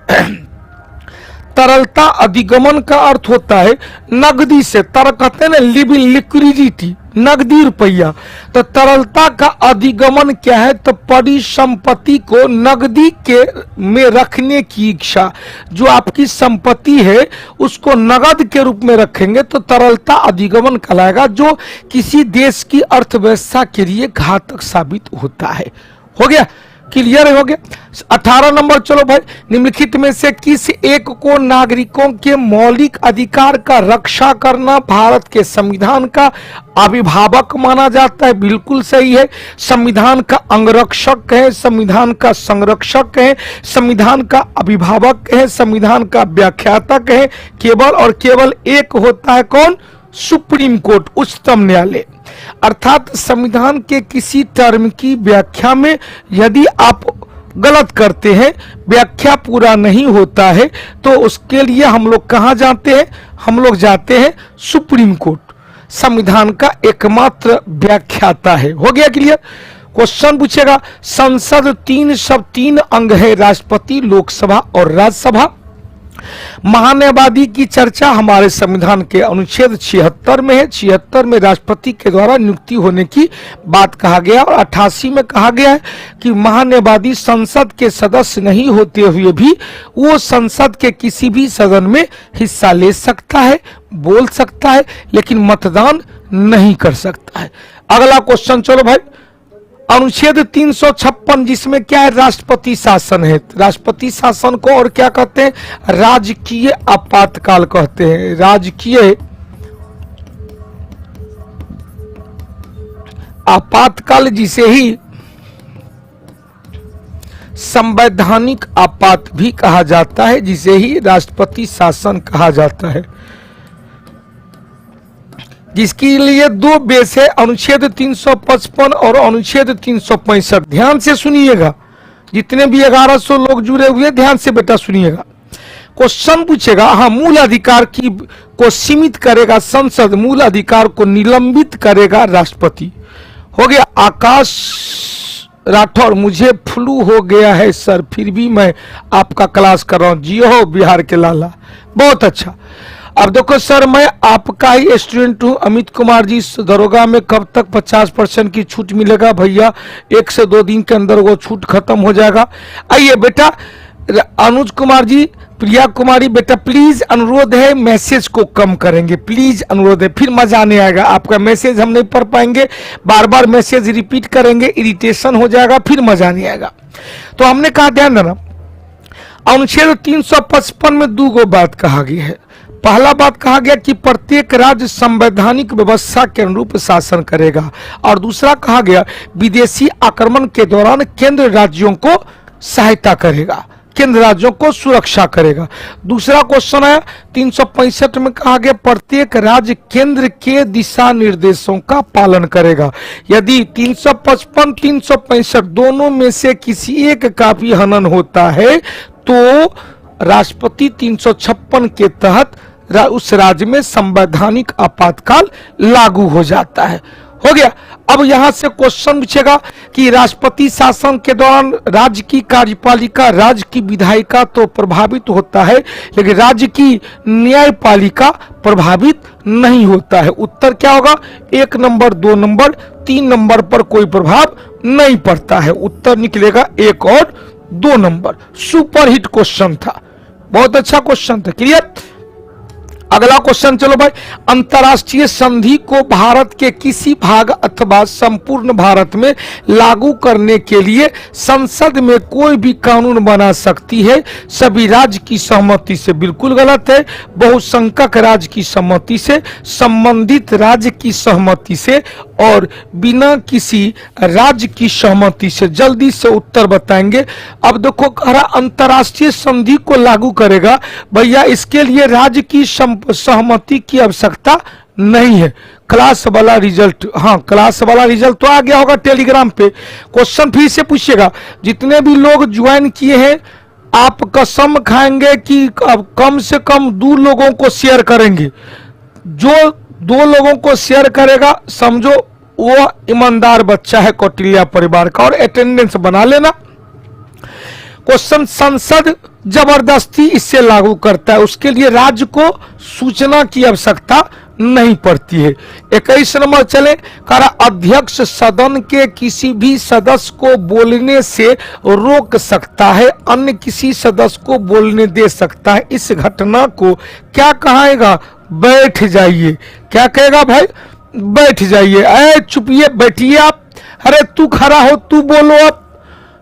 तरलता अधिगमन का अर्थ होता है नगदी से। तर कहते हैं ना लिक्विडिटी, नगदी रुपया। तो तरलता का अधिगमन क्या है? तो परिसंपत्ति को नगदी के में रखने की इच्छा। जो आपकी संपत्ति है उसको नगद के रूप में रखेंगे तो तरलता अधिगमन कहलाएगा, जो किसी देश की अर्थव्यवस्था के लिए घातक साबित होता है। हो गया। क्लियर हो गया। 18 नंबर चलो भाई। निम्नलिखित में से किस एक को नागरिकों के मौलिक अधिकार का रक्षा करना भारत के संविधान का अभिभावक माना जाता है? बिल्कुल सही है। संविधान का अंगरक्षक है, संविधान का संरक्षक है, संविधान का अभिभावक है, संविधान का व्याख्यातक है। केवल और केवल एक होता है, कौन? सुप्रीम कोर्ट, उच्चतम न्यायालय। अर्थात संविधान के किसी टर्म की व्याख्या में यदि आप गलत करते हैं, व्याख्या पूरा नहीं होता है, तो उसके लिए हम लोग कहां जाते हैं? हम लोग जाते हैं सुप्रीम कोर्ट। संविधान का एकमात्र व्याख्याता है। हो गया क्लियर। क्वेश्चन पूछेगा, संसद सब तीन अंग है, राष्ट्रपति, लोकसभा और राज्यसभा। महान्यायवादी की चर्चा हमारे संविधान के अनुच्छेद 76 में है। 76 में राष्ट्रपति के द्वारा नियुक्ति होने की बात कहा गया और 88 में कहा गया है कि महान्यायवादी संसद के सदस्य नहीं होते हुए भी वो संसद के किसी भी सदन में हिस्सा ले सकता है, बोल सकता है, लेकिन मतदान नहीं कर सकता है। अगला क्वेश्चन चलो भाई। अनुच्छेद 356 जिसमें क्या है? राष्ट्रपति शासन है। राष्ट्रपति शासन को और क्या कहते हैं? राजकीय आपातकाल कहते हैं। राजकीय आपातकाल जिसे ही संवैधानिक आपात भी कहा जाता है, जिसे ही राष्ट्रपति शासन कहा जाता है, जिसके लिए दो बेस है, अनुच्छेद 355 और अनुच्छेद 365। ध्यान से सुनिएगा, जितने भी 1100 लोग जुड़े हुए ध्यान से बेटा सुनिएगा। क्वेश्चन पूछेगा, हाँ, मूल अधिकार की को सीमित करेगा संसद, मूल अधिकार को निलंबित करेगा राष्ट्रपति। हो गया। आकाश राठौर, मुझे फ्लू हो गया है सर, फिर भी मैं आपका क्लास कर रहा हूं। जियो बिहार के लाला, बहुत अच्छा। अब देखो सर, मैं आपका ही स्टूडेंट हूं। अमित कुमार जी, दरोगा में कब तक 50% की छूट मिलेगा? भैया 1 से 2 दिन के अंदर वो छूट खत्म हो जाएगा। आइए बेटा, अनुज कुमार जी, प्रिया कुमारी, बेटा प्लीज अनुरोध है, मैसेज को कम करेंगे, प्लीज अनुरोध है, फिर मजा नहीं आएगा। आपका मैसेज हम नहीं पढ़ पाएंगे, बार बार मैसेज रिपीट करेंगे, इरिटेशन हो जाएगा, फिर मजा नहीं आएगा। तो हमने कहा, ध्यान देना, अनुच्छेद 355 में 2 बात कहा गया है। पहला बात कहा गया कि प्रत्येक राज्य संवैधानिक व्यवस्था के अनुरूप शासन करेगा, और दूसरा कहा गया विदेशी आक्रमण के दौरान केंद्र राज्यों को सहायता करेगा, केंद्र राज्यों को सुरक्षा करेगा। दूसरा क्वेश्चन आया 365 में कहा गया प्रत्येक राज्य केंद्र के दिशा निर्देशों का पालन करेगा। यदि 355 365 दोनों में से किसी एक का भी हनन होता है तो राष्ट्रपति 356 के तहत उस राज्य में संवैधानिक आपातकाल लागू हो जाता है। हो गया। अब यहां से क्वेश्चन पूछेगा कि राष्ट्रपति शासन के दौरान राज्य की कार्यपालिका, राज्य की विधायिका तो प्रभावित होता है, लेकिन राज्य की न्यायपालिका प्रभावित नहीं होता है। उत्तर क्या होगा? 1 नंबर, 2 नंबर, 3 नंबर पर कोई प्रभाव नहीं पड़ता है। उत्तर निकलेगा 1 और 2 नंबर। सुपर हिट क्वेश्चन था, बहुत अच्छा क्वेश्चन था। क्लियर। अगला क्वेश्चन चलो भाई, अंतर्राष्ट्रीय संधि को भारत के किसी भाग अथवा संपूर्ण भारत में लागू करने के लिए संसद में कोई भी कानून बना सकती है सभी राज्य की सहमति से। बिल्कुल गलत है। बहुसंख्यक राज्य की सहमति से, संबंधित राज्य की सहमति से और बिना किसी राज्य की सहमति से। जल्दी से उत्तर बताएंगे। अब देखो कह रहा अंतर्राष्ट्रीय संधि को लागू करेगा, भैया इसके लिए राज्य की सहमति की आवश्यकता नहीं है। क्लास वाला रिजल्ट, हाँ क्लास वाला रिजल्ट तो आ गया होगा टेलीग्राम पे। क्वेश्चन फिर से पूछिएगा, जितने भी लोग ज्वाइन किए हैं आप कसम खाएंगे कि कम से कम 2 लोगों को शेयर करेंगे। जो 2 लोगों को शेयर करेगा समझो वो ईमानदार बच्चा है कौटिल्य परिवार का, और अटेंडेंस बना लेना। क्वेश्चन, संसद जबरदस्ती इससे लागू करता है, उसके लिए राज्य को सूचना की आवश्यकता नहीं पड़ती है। 21 नंबर चले, कहा अध्यक्ष सदन के किसी भी सदस्य को बोलने से रोक सकता है, अन्य किसी सदस्य को बोलने दे सकता है। इस घटना को क्या कहेगा? बैठ जाइए। क्या कहेगा भाई? बैठ जाइए। अरे चुपिए, बैठिए आप। अरे तू खड़ा हो, तू बोलो अब।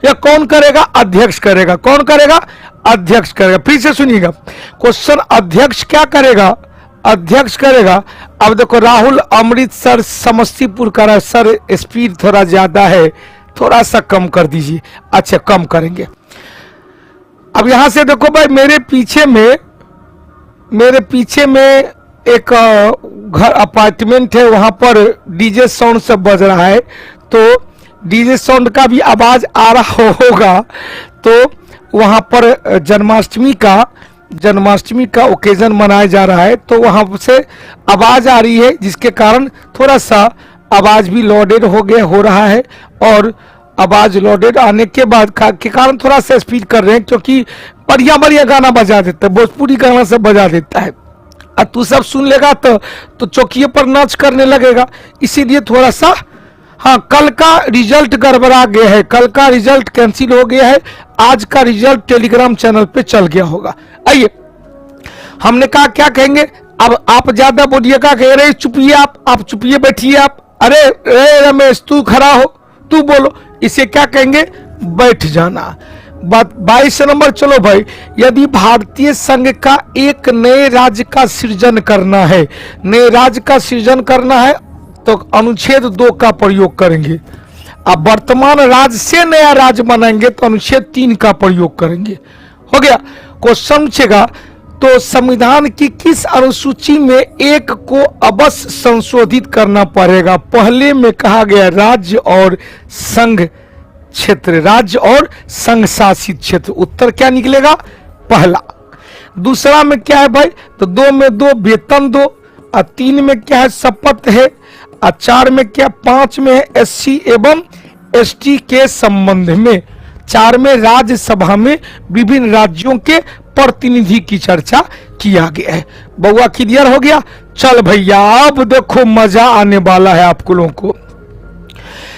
या कौन करेगा? अध्यक्ष करेगा। कौन करेगा? अध्यक्ष करेगा। फिर से सुनिएगा क्वेश्चन, अध्यक्ष क्या करेगा? अध्यक्ष करेगा। अब देखो राहुल अमृतसर समस्तीपुर का रहा, सर स्पीड थोड़ा ज्यादा है, थोड़ा सा कम कर दीजिए। अच्छा कम करेंगे। अब यहां से देखो भाई, मेरे पीछे में एक घर अपार्टमेंट है, वहां पर डीजे साउंड सब बज रहा है, तो डीजे साउंड का भी आवाज आ रहा होगा। तो वहां पर जन्माष्टमी का ओकेजन मनाया जा रहा है, तो वहां से आवाज आ रही है, जिसके कारण थोड़ा सा आवाज भी लोडेड हो रहा है। और आवाज लोडेड आने के बाद के कारण थोड़ा सा स्पीड कर रहे हैं, क्योंकि बढ़िया गाना बजा देता है, भोजपुरी गाना सब बजा देता है। और तू सब सुन लेगा तो चौकिए पर नाच करने लगेगा, इसीलिए थोड़ा सा। हाँ, कल का रिजल्ट गड़बड़ा गया है, कल का रिजल्ट कैंसिल हो गया है, आज का रिजल्ट टेलीग्राम चैनल पे चल गया होगा। आइए, हमने कहा क्या कहेंगे? अब आप ज्यादा बोलिएगा, कह रहे चुपिए आप चुपिए, बैठिए आप। अरे रमेश तू खड़ा हो, तू बोलो। इसे क्या कहेंगे? बैठ जाना। 22 नंबर चलो भाई, यदि भारतीय संघ का एक नए राज्य का सृजन करना है, नए राज्य का सृजन करना है तो अनुच्छेद 2 का प्रयोग करेंगे। अब वर्तमान राज्य से नया राज्य बनाएंगे तो अनुच्छेद 3 का प्रयोग करेंगे। हो गया। क्वेश्चन पूछेगा, तो संविधान की किस अनुसूची में एक को अवश्य संशोधित करना पड़ेगा? पहले में कहा गया राज्य और संघ क्षेत्र, राज्य और संघ शासित क्षेत्र। उत्तर क्या निकलेगा? पहला। दूसरा में क्या है भाई? तो 2 में 2 वेतन दो, और 3 में क्या है? शपथ है, और 4 में क्या? 5 में है एससी एवं एसटी के संबंध में। 4 में राज्यसभा में विभिन्न राज्यों के प्रतिनिधि की चर्चा किया गया है। बउआ क्लियर हो गया? चल भैया अब देखो मजा आने वाला है आप लोगों को।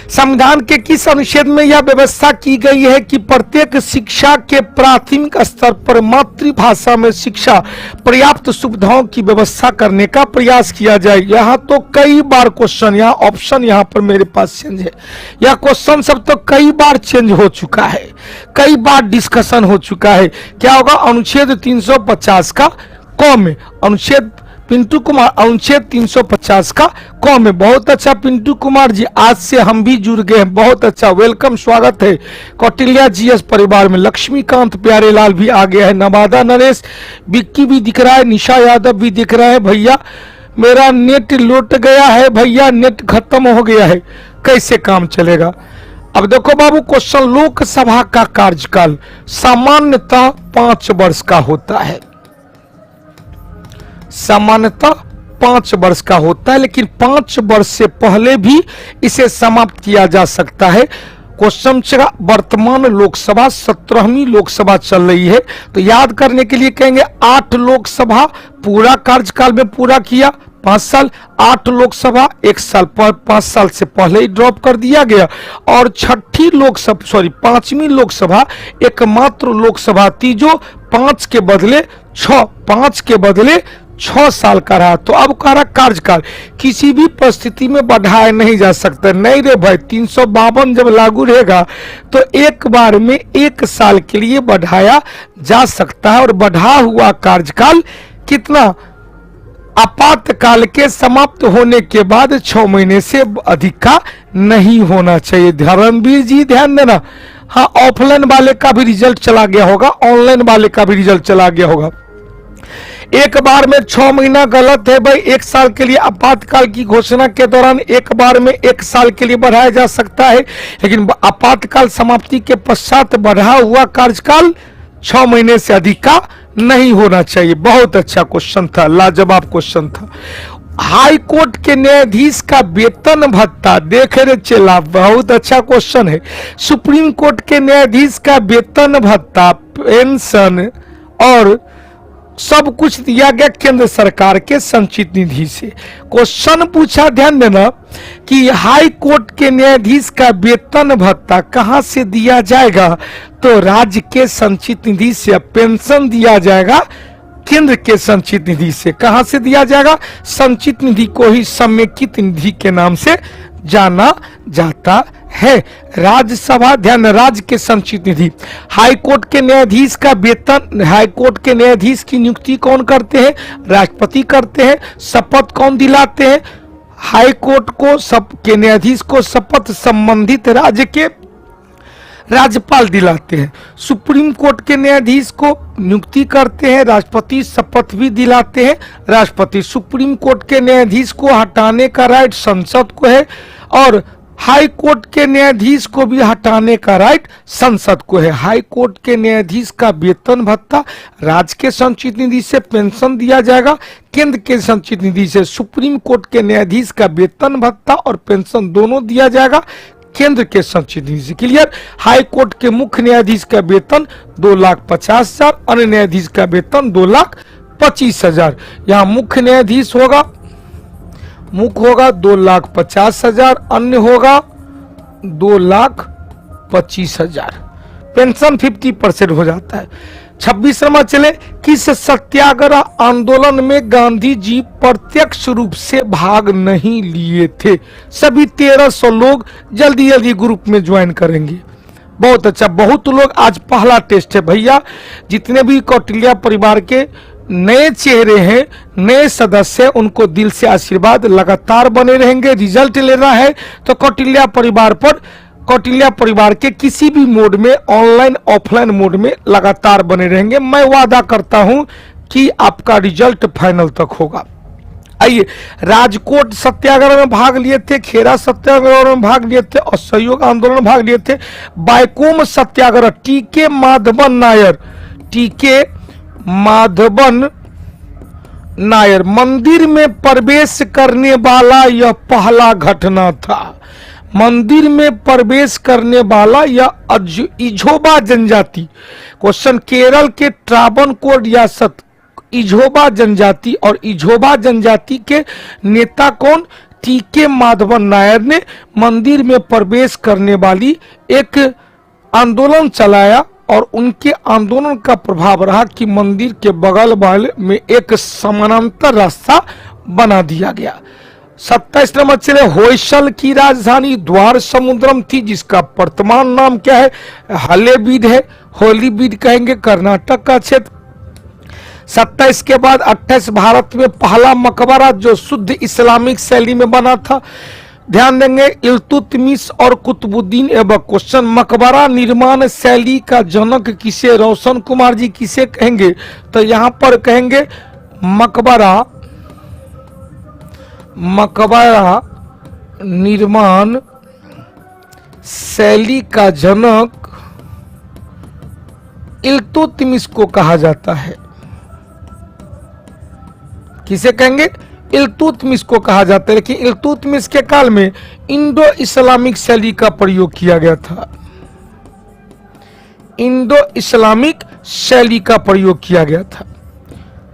संविधान के किस अनुच्छेद में यह व्यवस्था की गई है कि प्रत्येक शिक्षा के प्राथमिक स्तर पर मातृभाषा में शिक्षा पर्याप्त सुविधाओं की व्यवस्था करने का प्रयास किया जाए? यहाँ तो कई बार क्वेश्चन, यहाँ ऑप्शन यहाँ पर मेरे पास चेंज है। यह क्वेश्चन सब तो कई बार चेंज हो चुका है, कई बार डिस्कशन हो चुका है। क्या होगा? अनुच्छेद 350 का क में, अनुच्छेद पिंटू कुमार अनुच्छेद 350 का क में। बहुत अच्छा पिंटू कुमार जी, आज से हम भी जुड़ गए हैं, बहुत अच्छा, वेलकम, स्वागत है कौटिल्य जीएस परिवार में। लक्ष्मीकांत प्यारेलाल भी आ गया है, नवादा नरेश, विक्की भी दिख रहा है, निशा यादव भी दिख रहा है। भैया मेरा नेट लौट गया है, भैया नेट खत्म हो गया है, कैसे काम चलेगा? अब देखो बाबू क्वेश्चन, लोकसभा का कार्यकाल सामान्यतः 5 वर्ष का होता है, सामान्यतः 5 वर्ष का होता है, लेकिन 5 वर्ष से पहले भी इसे समाप्त किया जा सकता है। क्वेश्चन वर्तमान लोकसभा 17वीं लोकसभा चल रही है, तो याद करने के लिए कहेंगे 8 लोकसभा पूरा कार्यकाल में पूरा किया, 5 साल, 8 लोकसभा 1 साल, 5 साल से पहले ही ड्रॉप कर दिया गया। और 5वीं लोकसभा एकमात्र लोकसभा थी जो 5 के बदले 6 6 साल का रहा। तो अब कह रहा कार्यकाल किसी भी परिस्थिति में बढ़ाया नहीं जा सकता। नहीं रे भाई, 352 जब लागू रहेगा तो एक बार में 1 साल के लिए बढ़ाया जा सकता है। और बढ़ा हुआ कार्यकाल कितना, आपातकाल के समाप्त होने के बाद 6 महीने से अधिक का नहीं होना चाहिए। धर्मवीर जी ध्यान देना। हाँ, ऑफलाइन वाले का भी रिजल्ट चला गया होगा, ऑनलाइन वाले का भी रिजल्ट चला गया होगा। एक बार में 6 महीना गलत है भाई। 1 साल के लिए आपातकाल की घोषणा के दौरान एक बार में 1 साल के लिए बढ़ाया जा सकता है, लेकिन आपातकाल समाप्ति के पश्चात बढ़ा हुआ कार्यकाल 6 महीने से अधिक का नहीं होना चाहिए। बहुत अच्छा क्वेश्चन था, लाजवाब क्वेश्चन था। हाई कोर्ट के न्यायाधीश का वेतन भत्ता, देख रहे चला, बहुत अच्छा क्वेश्चन है। सुप्रीम कोर्ट के न्यायाधीश का वेतन भत्ता, पेंशन और सब कुछ दिया गया केंद्र सरकार के संचित निधि से। क्वेश्चन पूछा, ध्यान देना, कि हाई कोर्ट के न्यायाधीश का वेतन भत्ता कहां से दिया जाएगा, तो राज्य के संचित निधि से। पेंशन दिया जाएगा केंद्र के संचित निधि से। कहां से दिया जाएगा, संचित निधि को ही समेकित निधि के नाम से जाना जाता है। राज्यसभा, ध्यान, राज्य के संचित निधि। हाई कोर्ट के न्यायाधीश का वेतन, हाई कोर्ट के न्यायाधीश की नियुक्ति कौन करते हैं, राष्ट्रपति करते हैं। शपथ कौन दिलाते हैं, हाई कोर्ट को, सब के न्यायाधीश को शपथ संबंधित राज्य के राज्यपाल दिलाते हैं। सुप्रीम कोर्ट के न्यायाधीश को नियुक्ति करते हैं राष्ट्रपति, शपथ भी दिलाते हैं राष्ट्रपति। सुप्रीम कोर्ट के न्यायाधीश को हटाने का राइट संसद को है, और हाई कोर्ट के न्यायाधीश को भी हटाने का राइट संसद को है। हाई कोर्ट के न्यायाधीश का वेतन भत्ता राज्य के संचित निधि से पेंशन दिया जाएगा, केंद्र के संचित निधि से। सुप्रीम कोर्ट के न्यायाधीश का वेतन भत्ता और पेंशन दोनों दिया जाएगा केंद्र के संचित निधि से। क्लियर। हाई कोर्ट के मुख्य न्यायाधीश का वेतन 2,50,000, अन्य न्यायाधीश का वेतन 2,25,000। यहाँ मुख्य न्यायाधीश होगा, मुख्य होगा 2,50,000, अन्य होगा 2,25,000। पेंशन 50% हो जाता है। 26वां चले, किस सत्याग्रह आंदोलन में गांधी जी प्रत्यक्ष रूप से भाग नहीं लिए थे। सभी 1300 लोग जल्दी जल्दी ग्रुप में ज्वाइन करेंगे। बहुत अच्छा, बहुत लोग। आज पहला टेस्ट है भैया। जितने भी कौटिल्य परिवार के नए चेहरे हैं, नए सदस्य, उनको दिल से आशीर्वाद, लगातार बने रहेंगे। रिजल्ट लेना है तो कौटिल्य परिवार पर, कौटिल्य परिवार के किसी भी मोड में, ऑनलाइन ऑफलाइन मोड में लगातार बने रहेंगे। मैं वादा करता हूं कि आपका रिजल्ट फाइनल तक होगा। आइए, राजकोट सत्याग्रह में भाग लिए थे, खेरा सत्याग्रह में भाग लिए थे, असहयोग आंदोलन में भाग लिए थे। बायकोम सत्याग्रह, टीके माधवन नायर, टीके माधवन नायर। मंदिर में प्रवेश करने वाला यह पहला घटना था। मंदिर में प्रवेश करने वाला यह इझोबा जनजाति। क्वेश्चन, केरल के त्रावणकोर रियासत इझोबा जनजाति, और इझोबा जनजाति के नेता कौन, टीके माधवन नायर ने मंदिर में प्रवेश करने वाली एक आंदोलन चलाया, और उनके आंदोलन का प्रभाव रहा कि मंदिर के बगल वाले में एक समानांतर रास्ता बना दिया गया। 27 नंबर चले, होयसल की राजधानी द्वार समुद्रम थी, जिसका वर्तमान नाम क्या है, हलेबीड है, होलीबीड कहेंगे, कर्नाटक का क्षेत्र। 27 के बाद 28 भारत में पहला मकबरा जो शुद्ध इस्लामिक शैली में बना था। ध्यान देंगे, इल्तुतमिश और कुतुबुद्दीन ऐबक। क्वेश्चन, मकबरा निर्माण शैली का जनक किसे, रोशन कुमार जी किसे कहेंगे, तो यहां पर कहेंगे मकबरा निर्माण शैली का जनक इल्तुतमिश को कहा जाता है। किसे कहेंगे, इल्तुतमिश को कहा जाता है। लेकिन इल्तुतमिश के काल में इंडो इस्लामिक शैली का प्रयोग किया गया था। इंडो इस्लामिक शैली का प्रयोग किया गया था।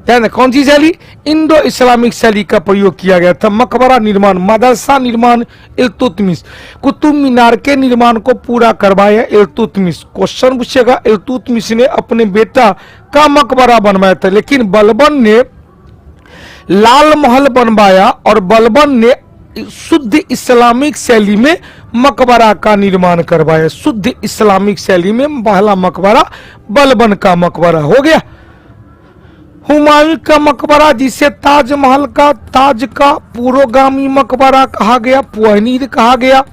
ध्यान, कौन सी शैली, इंडो इस्लामिक शैली का प्रयोग किया गया था। मकबरा निर्माण, मदरसा निर्माण इल्तुतमिश। कुतुब मीनार के निर्माण को पूरा करवाया इल्तुतमिश। क्वेश्चन पूछेगा, इल्तुतमिश ने अपने बेटा का मकबरा बनवाया था, लेकिन बलबन ने लाल महल बनवाया और बलबन ने शुद्ध इस्लामिक शैली में मकबरा का निर्माण करवाया। शुद्ध इस्लामिक शैली में पहला मकबरा बलबन का मकबरा हो गया। हुमायूं का मकबरा जिसे ताजमहल का ताज का पुरोगामी मकबरा कहा गया, पुअनीर कहा गया।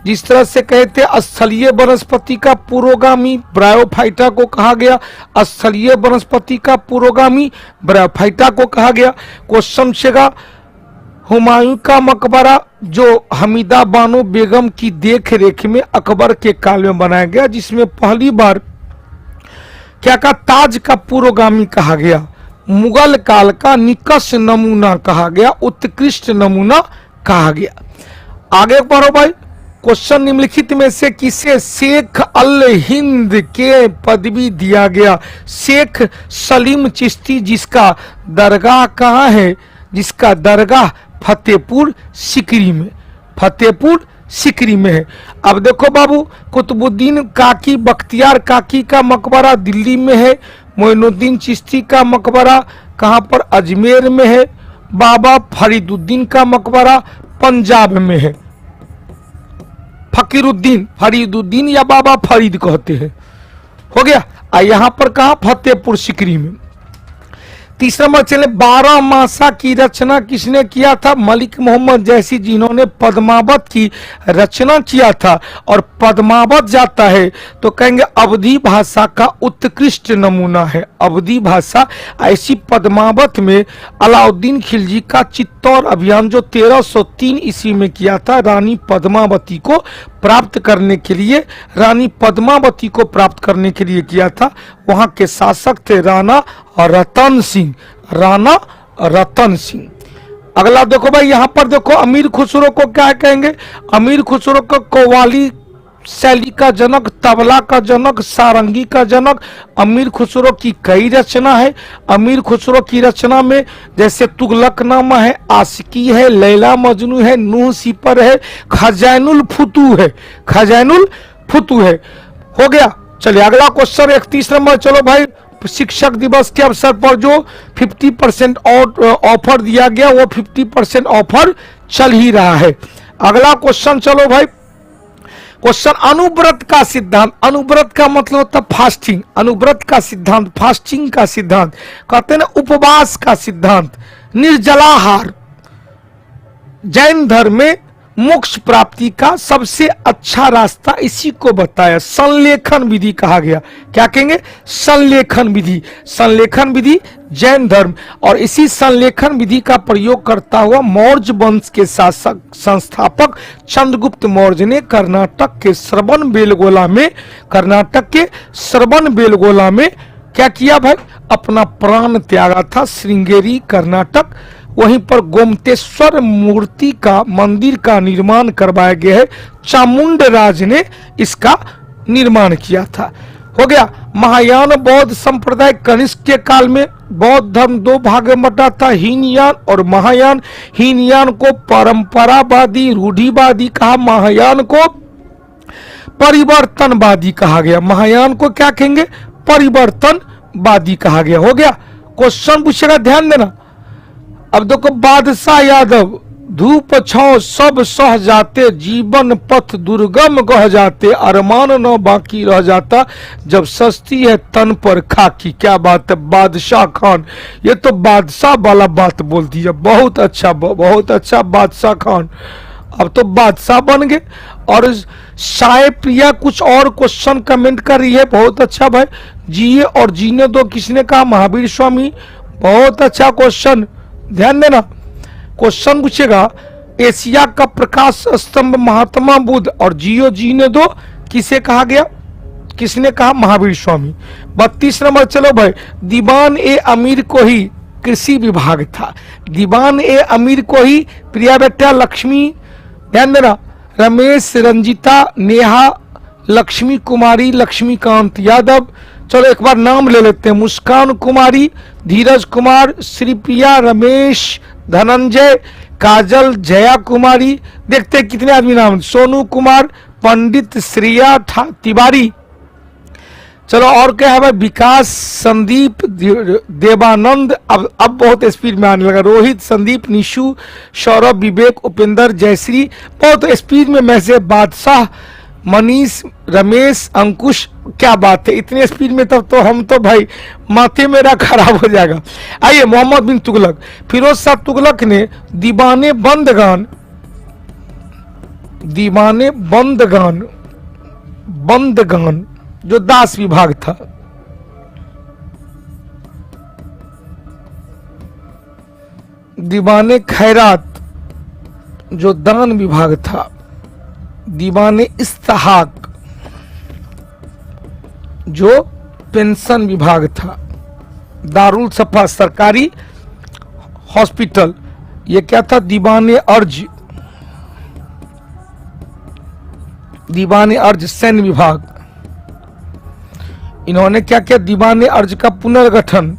जिस तरह से कहते स्थलीय वनस्पति का पुरोगामी ब्रायोफाइटा को कहा गया, स्थलीय वनस्पति का पुरोगामी ब्रायोफाइटा को कहा गया। क्वेश्चन छेगा हुमायूं का मकबरा जो हमीदा बानो बेगम की देख रेख में अकबर के काल में बनाया गया, जिसमें पहली बार क्या कहा, ताज का पुरोगामी कहा गया, मुगल काल का निकष नमूना कहा गया, उत्कृष्ट नमूना कहा गया। आगे बढ़ो भाई। क्वेश्चन निम्नलिखित में से किसे शेख अल हिंद के पदवी दिया गया? शेख सलीम चिश्ती, जिसका दरगाह कहाँ है? जिसका दरगाह फतेहपुर सिकरी में, फतेहपुर सिकरी में है। अब देखो बाबू, कुतुबुद्दीन काकी बख्तियार काकी का मकबरा दिल्ली में है। मोइनुद्दीन चिश्ती का मकबरा कहाँ पर? अजमेर में है। बाबा फरीदुद्दीन का मकबरा पंजाब में है। फकीरुद्दीन, फरीदुद्दीन या बाबा फरीद कहते हैं, हो गया। यहां पर कहा? फतेहपुर सिकरी में। तीसरा नंबर चले, 12 मासा की रचना किसने किया था? मलिक मोहम्मद जैसी, जिन्होंने पद्मावत की रचना किया था। और पद्मावत जाता है तो कहेंगे अवधी भाषा का उत्कृष्ट नमूना है। अवधी भाषा ऐसी पद्मावत में अलाउद्दीन खिलजी का चित्तौड़ अभियान जो 1303 ईस्वी में किया था, रानी पद्मावती को प्राप्त करने के लिए, रानी पद्मावती को प्राप्त करने के लिए किया था। वहां के शासक थे राणा रतन सिंह, राणा रतन सिंह। अगला देखो भाई, यहां पर देखो अमीर खुसरो को क्या कहेंगे? अमीर खुसरो को कव्वाली शैली का जनक, तबला का जनक, सारंगी का जनक। अमीर खुसरो की कई रचना है। अमीर खुसरो की रचना में जैसे तुगलकनामा है, आशिकी है, लैला मजनू है, नूह सिपर है, खजानुल फुतू है, खजानुल फुतू है। हो गया। चलिए अगला क्वेश्चन 31 नंबर। चलो भाई, शिक्षक दिवस के अवसर पर जो 50% ऑफर दिया गया, वो 50% ऑफर चल ही रहा है। अगला क्वेश्चन चलो भाई, क्वेश्चन अनुव्रत का सिद्धांत। अनुव्रत का मतलब होता है फास्टिंग। अनुव्रत का सिद्धांत, फास्टिंग का सिद्धांत, कहते हैं ना उपवास का सिद्धांत, निर्जलाहार। जैन धर्म में मोक्ष प्राप्ति का सबसे अच्छा रास्ता इसी को बताया, संलेखन विधि कहा गया। क्या कहेंगे? संलेखन विधि। संलेखन विधि जैन धर्म, और इसी संलेखन विधि का प्रयोग करता हुआ मौर्य वंश के शासक संस्थापक चंद्रगुप्त मौर्य ने कर्नाटक के श्रवणबेलगोला में, कर्नाटक के श्रवणबेलगोला में क्या किया भाई? अपना प्राण त्यागा था। श्रृंगेरी कर्नाटक, वहीं पर गोमतेश्वर मूर्ति का मंदिर का निर्माण करवाया गया है। चामुंडराज ने इसका निर्माण किया था। हो गया। महायान बौद्ध संप्रदाय कनिष्क के काल में बौद्ध धर्म दो भाग में बटा था, हीनयान और महायान। हीनयान को परंपरावादी रूढ़िवादी कहा, महायान को परिवर्तनवादी कहा गया। महायान को क्या कहेंगे? परिवर्तनवादी कहा गया। हो गया। क्वेश्चन पूछेगा, ध्यान देना। अब देखो, बादशाह यादव धूप छांव सब सह जाते, जीवन पथ दुर्गम गह जाते, अरमान न बाकी रह जाता, जब सस्ती है तन पर खाकी। क्या बात है, बादशाह खान। ये तो बादशाह वाला बात बोल दिया। बहुत अच्छा, बहुत अच्छा बादशाह खान। अब तो बादशाह बन गए। और साय प्रिया कुछ और क्वेश्चन कमेंट कर रही है, बहुत अच्छा भाई। जिए और जीने दो किसने कहा? महावीर स्वामी। बहुत अच्छा क्वेश्चन, ध्यान देना। क्वेश्चन पूछेगा, एशिया का प्रकाश स्तंभ महात्मा बुद्ध और जियो जीने दो किसे कहा गया? किसने कहा? महावीर स्वामी। 32 नंबर चलो भाई, दीवान ए अमीर को ही कृषि विभाग था। दीवान ए अमीर को ही प्रिया बेटा लक्ष्मी, ध्यान देना, रमेश, रंजिता, नेहा, लक्ष्मी कुमारी, लक्ष्मीकांत यादव। चलो एक बार नाम ले लेते हैं। मुस्कान कुमारी, धीरज कुमार, श्रीप्रिया, रमेश, धनंजय, काजल, जया कुमारी। देखते हैं कितने आदमी नाम। सोनू कुमार, पंडित श्रेया तिवारी, चलो और क्या है भाई, विकास, संदीप, देवानंद, अब बहुत स्पीड में आने लगा, रोहित, संदीप, निशु, सौरभ, विवेक, उपेंद्र, जयश्री, बहुत स्पीड में मैसेज, बादशाह, मनीष, रमेश, अंकुश, क्या बात है, इतने स्पीड में तब तो हम तो भाई माथे मेरा खराब हो जाएगा। आइए, मोहम्मद बिन तुगलक, फिरोज शाह तुगलक ने दीवाने बंदगान, दीवाने बंदगान, बंदगान जो दास विभाग था, दीवाने खैरात जो दान विभाग था, दीवाने इस्तेहाक जो पेंशन विभाग था, दारुल सफा सरकारी हॉस्पिटल, ये क्या था, दीवाने अर्ज, दीवाने अर्ज सैन्य विभाग। इन्होंने क्या किया, दीवाने अर्ज का पुनर्गठन,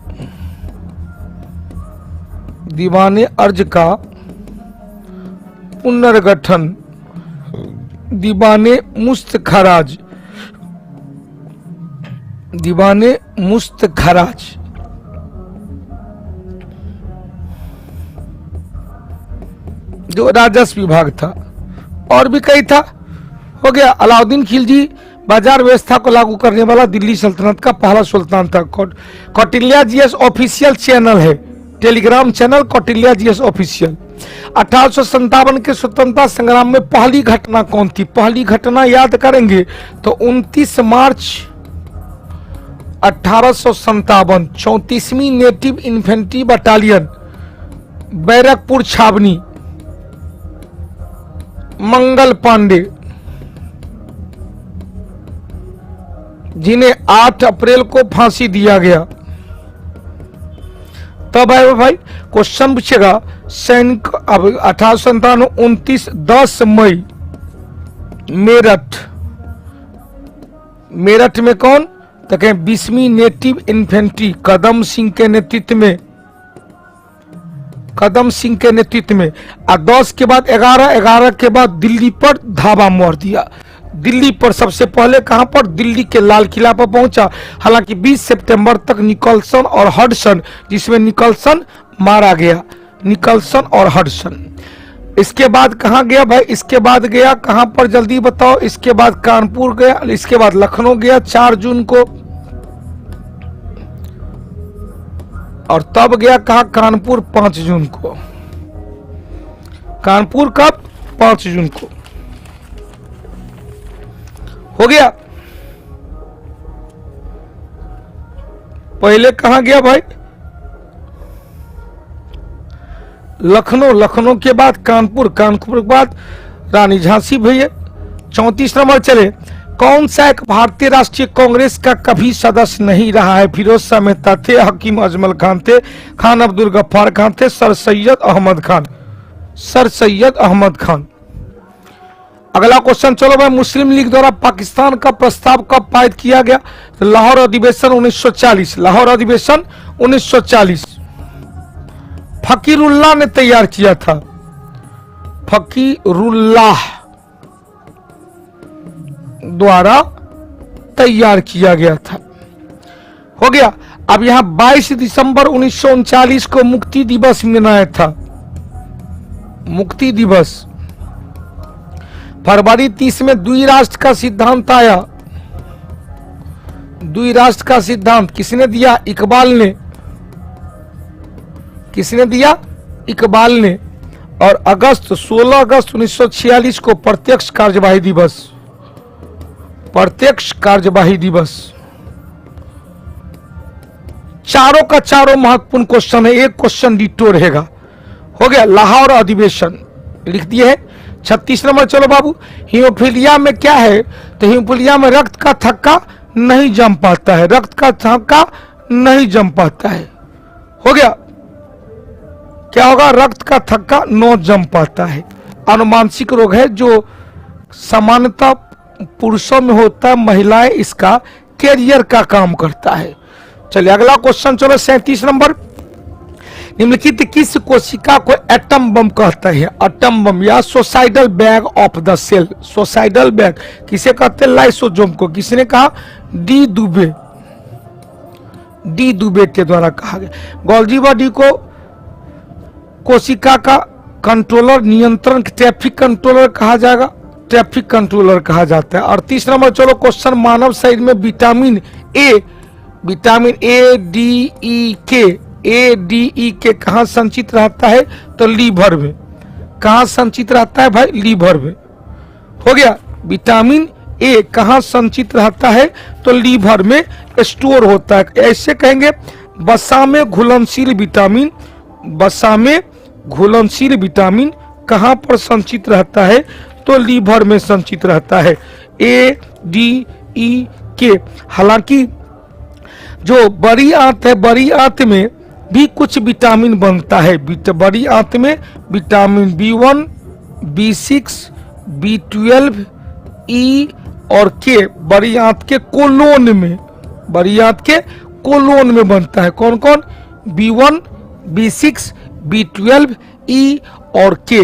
दीवाने अर्ज का पुनर्गठन, दीवाने मुस्त खराज, दीवाने मुस्त खराज, जो राजस्व विभाग था, और भी कई था। हो गया। अलाउद्दीन खिलजी बाजार व्यवस्था को लागू करने वाला दिल्ली सल्तनत का पहला सुल्तान था। कौटिल्या जीएस ऑफिशियल चैनल है, Telegram channel Kautilya GS official. 1857 के स्वतंत्रता संग्राम में पहली घटना कौन थी? पहली घटना याद करेंगे तो 29 मार्च 1857 34वीं नेटिव इन्फेंट्री बटालियन, बैरकपुर छावनी, मंगल पांडे, जिन्हें 8 अप्रैल को फांसी दिया गया। तब आए भाई क्वेश्चन पूछेगा, सैनिक अब 1857 29 10 मई मेरठ, मेरठ में कौन? तो कहें 20वीं नेटिव इन्फेंट्री कदम सिंह के नेतृत्व में, कदम सिंह के नेतृत्व में। और 10 के बाद 11 के बाद दिल्ली पर धावा मार दिया। दिल्ली पर सबसे पहले कहां पर? दिल्ली के लाल किला पर पहुंचा। हालांकि 20 सितंबर तक निकलसन और हडसन, जिसमें निकलसन मारा गया, निकलसन और हडसन। इसके बाद कहां गया भाई? इसके बाद गया कहां पर, जल्दी बताओ। इसके बाद कानपुर गया, इसके बाद लखनऊ गया 4 जून को, और तब गया कहा? कानपुर 5 जून को। कानपुर कब? 5 जून को। हो गया। पहले कहां गया भाई? लखनऊ, लखनऊ के बाद कानपुर, कानपुर के बाद रानी झांसी भैया। 34 नंबर चले, कौन सा एक भारतीय राष्ट्रीय कांग्रेस का कभी सदस्य नहीं रहा है? फिरोज शाह मेहता थे, हकीम अजमल खान थे, खान अब्दुल गफ्फार खान थे, सर सैयद अहमद खान, सर सैयद अहमद खान। अगला क्वेश्चन चलो भाई, मुस्लिम लीग द्वारा पाकिस्तान का प्रस्ताव कब पारित किया गया? तो लाहौर अधिवेशन 1940, लाहौर अधिवेशन 1940 फकीरुल्लाह ने तैयार किया था, फकीरुल्लाह द्वारा तैयार किया गया था। हो गया। अब यहां 22 दिसंबर 1939 को मुक्ति दिवस मनाया था, मुक्ति दिवस। फरवरी 30 में द्विराष्ट्र का सिद्धांत आया। द्विराष्ट्र का सिद्धांत किसने दिया? इकबाल ने। किसने दिया? इकबाल ने। और 16 अगस्त 1946 को प्रत्यक्ष कार्यवाही दिवस, प्रत्यक्ष कार्यवाही दिवस। चारों का चारों महत्वपूर्ण क्वेश्चन है, एक क्वेश्चन डिटो रहेगा। हो गया। लाहौर अधिवेशन लिख दिए है। 36 नंबर चलो बाबू, हीमोफीलिया में क्या है? तो हीमोफीलिया में रक्त का थक्का नहीं जम पाता है, रक्त का थक्का नहीं जम पाता है। हो गया। क्या होगा? रक्त का थक्का न जम पाता है। अनुमानसिक रोग है जो सामान्यतः पुरुषों में होता है, महिलाएं इसका कैरियर का काम करता है। चलिए अगला क्वेश्चन चलो, 37 नंबर, निम्नलिखित किस कोशिका को एटम बम कहते हैं? एटम बम या suicidal bag of the cell. Suicidal bag किसे कहते हैं? लाइसोसोम को। किसने कहा? डी दुबे के द्वारा कहा गया। गोल्जी बॉडी को कोशिका का कंट्रोलर, नियंत्रण, ट्रैफिक कंट्रोलर कहा जाएगा, ट्रैफिक कंट्रोलर कहा जाता है। 38 नंबर चलो क्वेश्चन, मानव शरीर में विटामिन ए डी ई के कहाँ संचित रहता है? तो लीवर में। कहाँ संचित रहता है भाई? लीवर में। हो गया। विटामिन ए कहाँ संचित रहता है? तो लीवर में स्टोर होता है। ऐसे कहेंगे वसा में घुलनशील विटामिन, वसा में घुलनशील विटामिन कहाँ पर संचित रहता है? तो लीवर में संचित रहता है। ए डी ई के। हालांकि जो बड़ी आंत है, बड़ी आंत में भी कुछ विटामिन बनता है। बड़ी आंत में विटामिन B1, B6, B12, ई और के बड़ी आंत के कोलोन में, बड़ी आंत के कोलोन में बनता है। कौन कौन? B1, B6, B12, ई और के।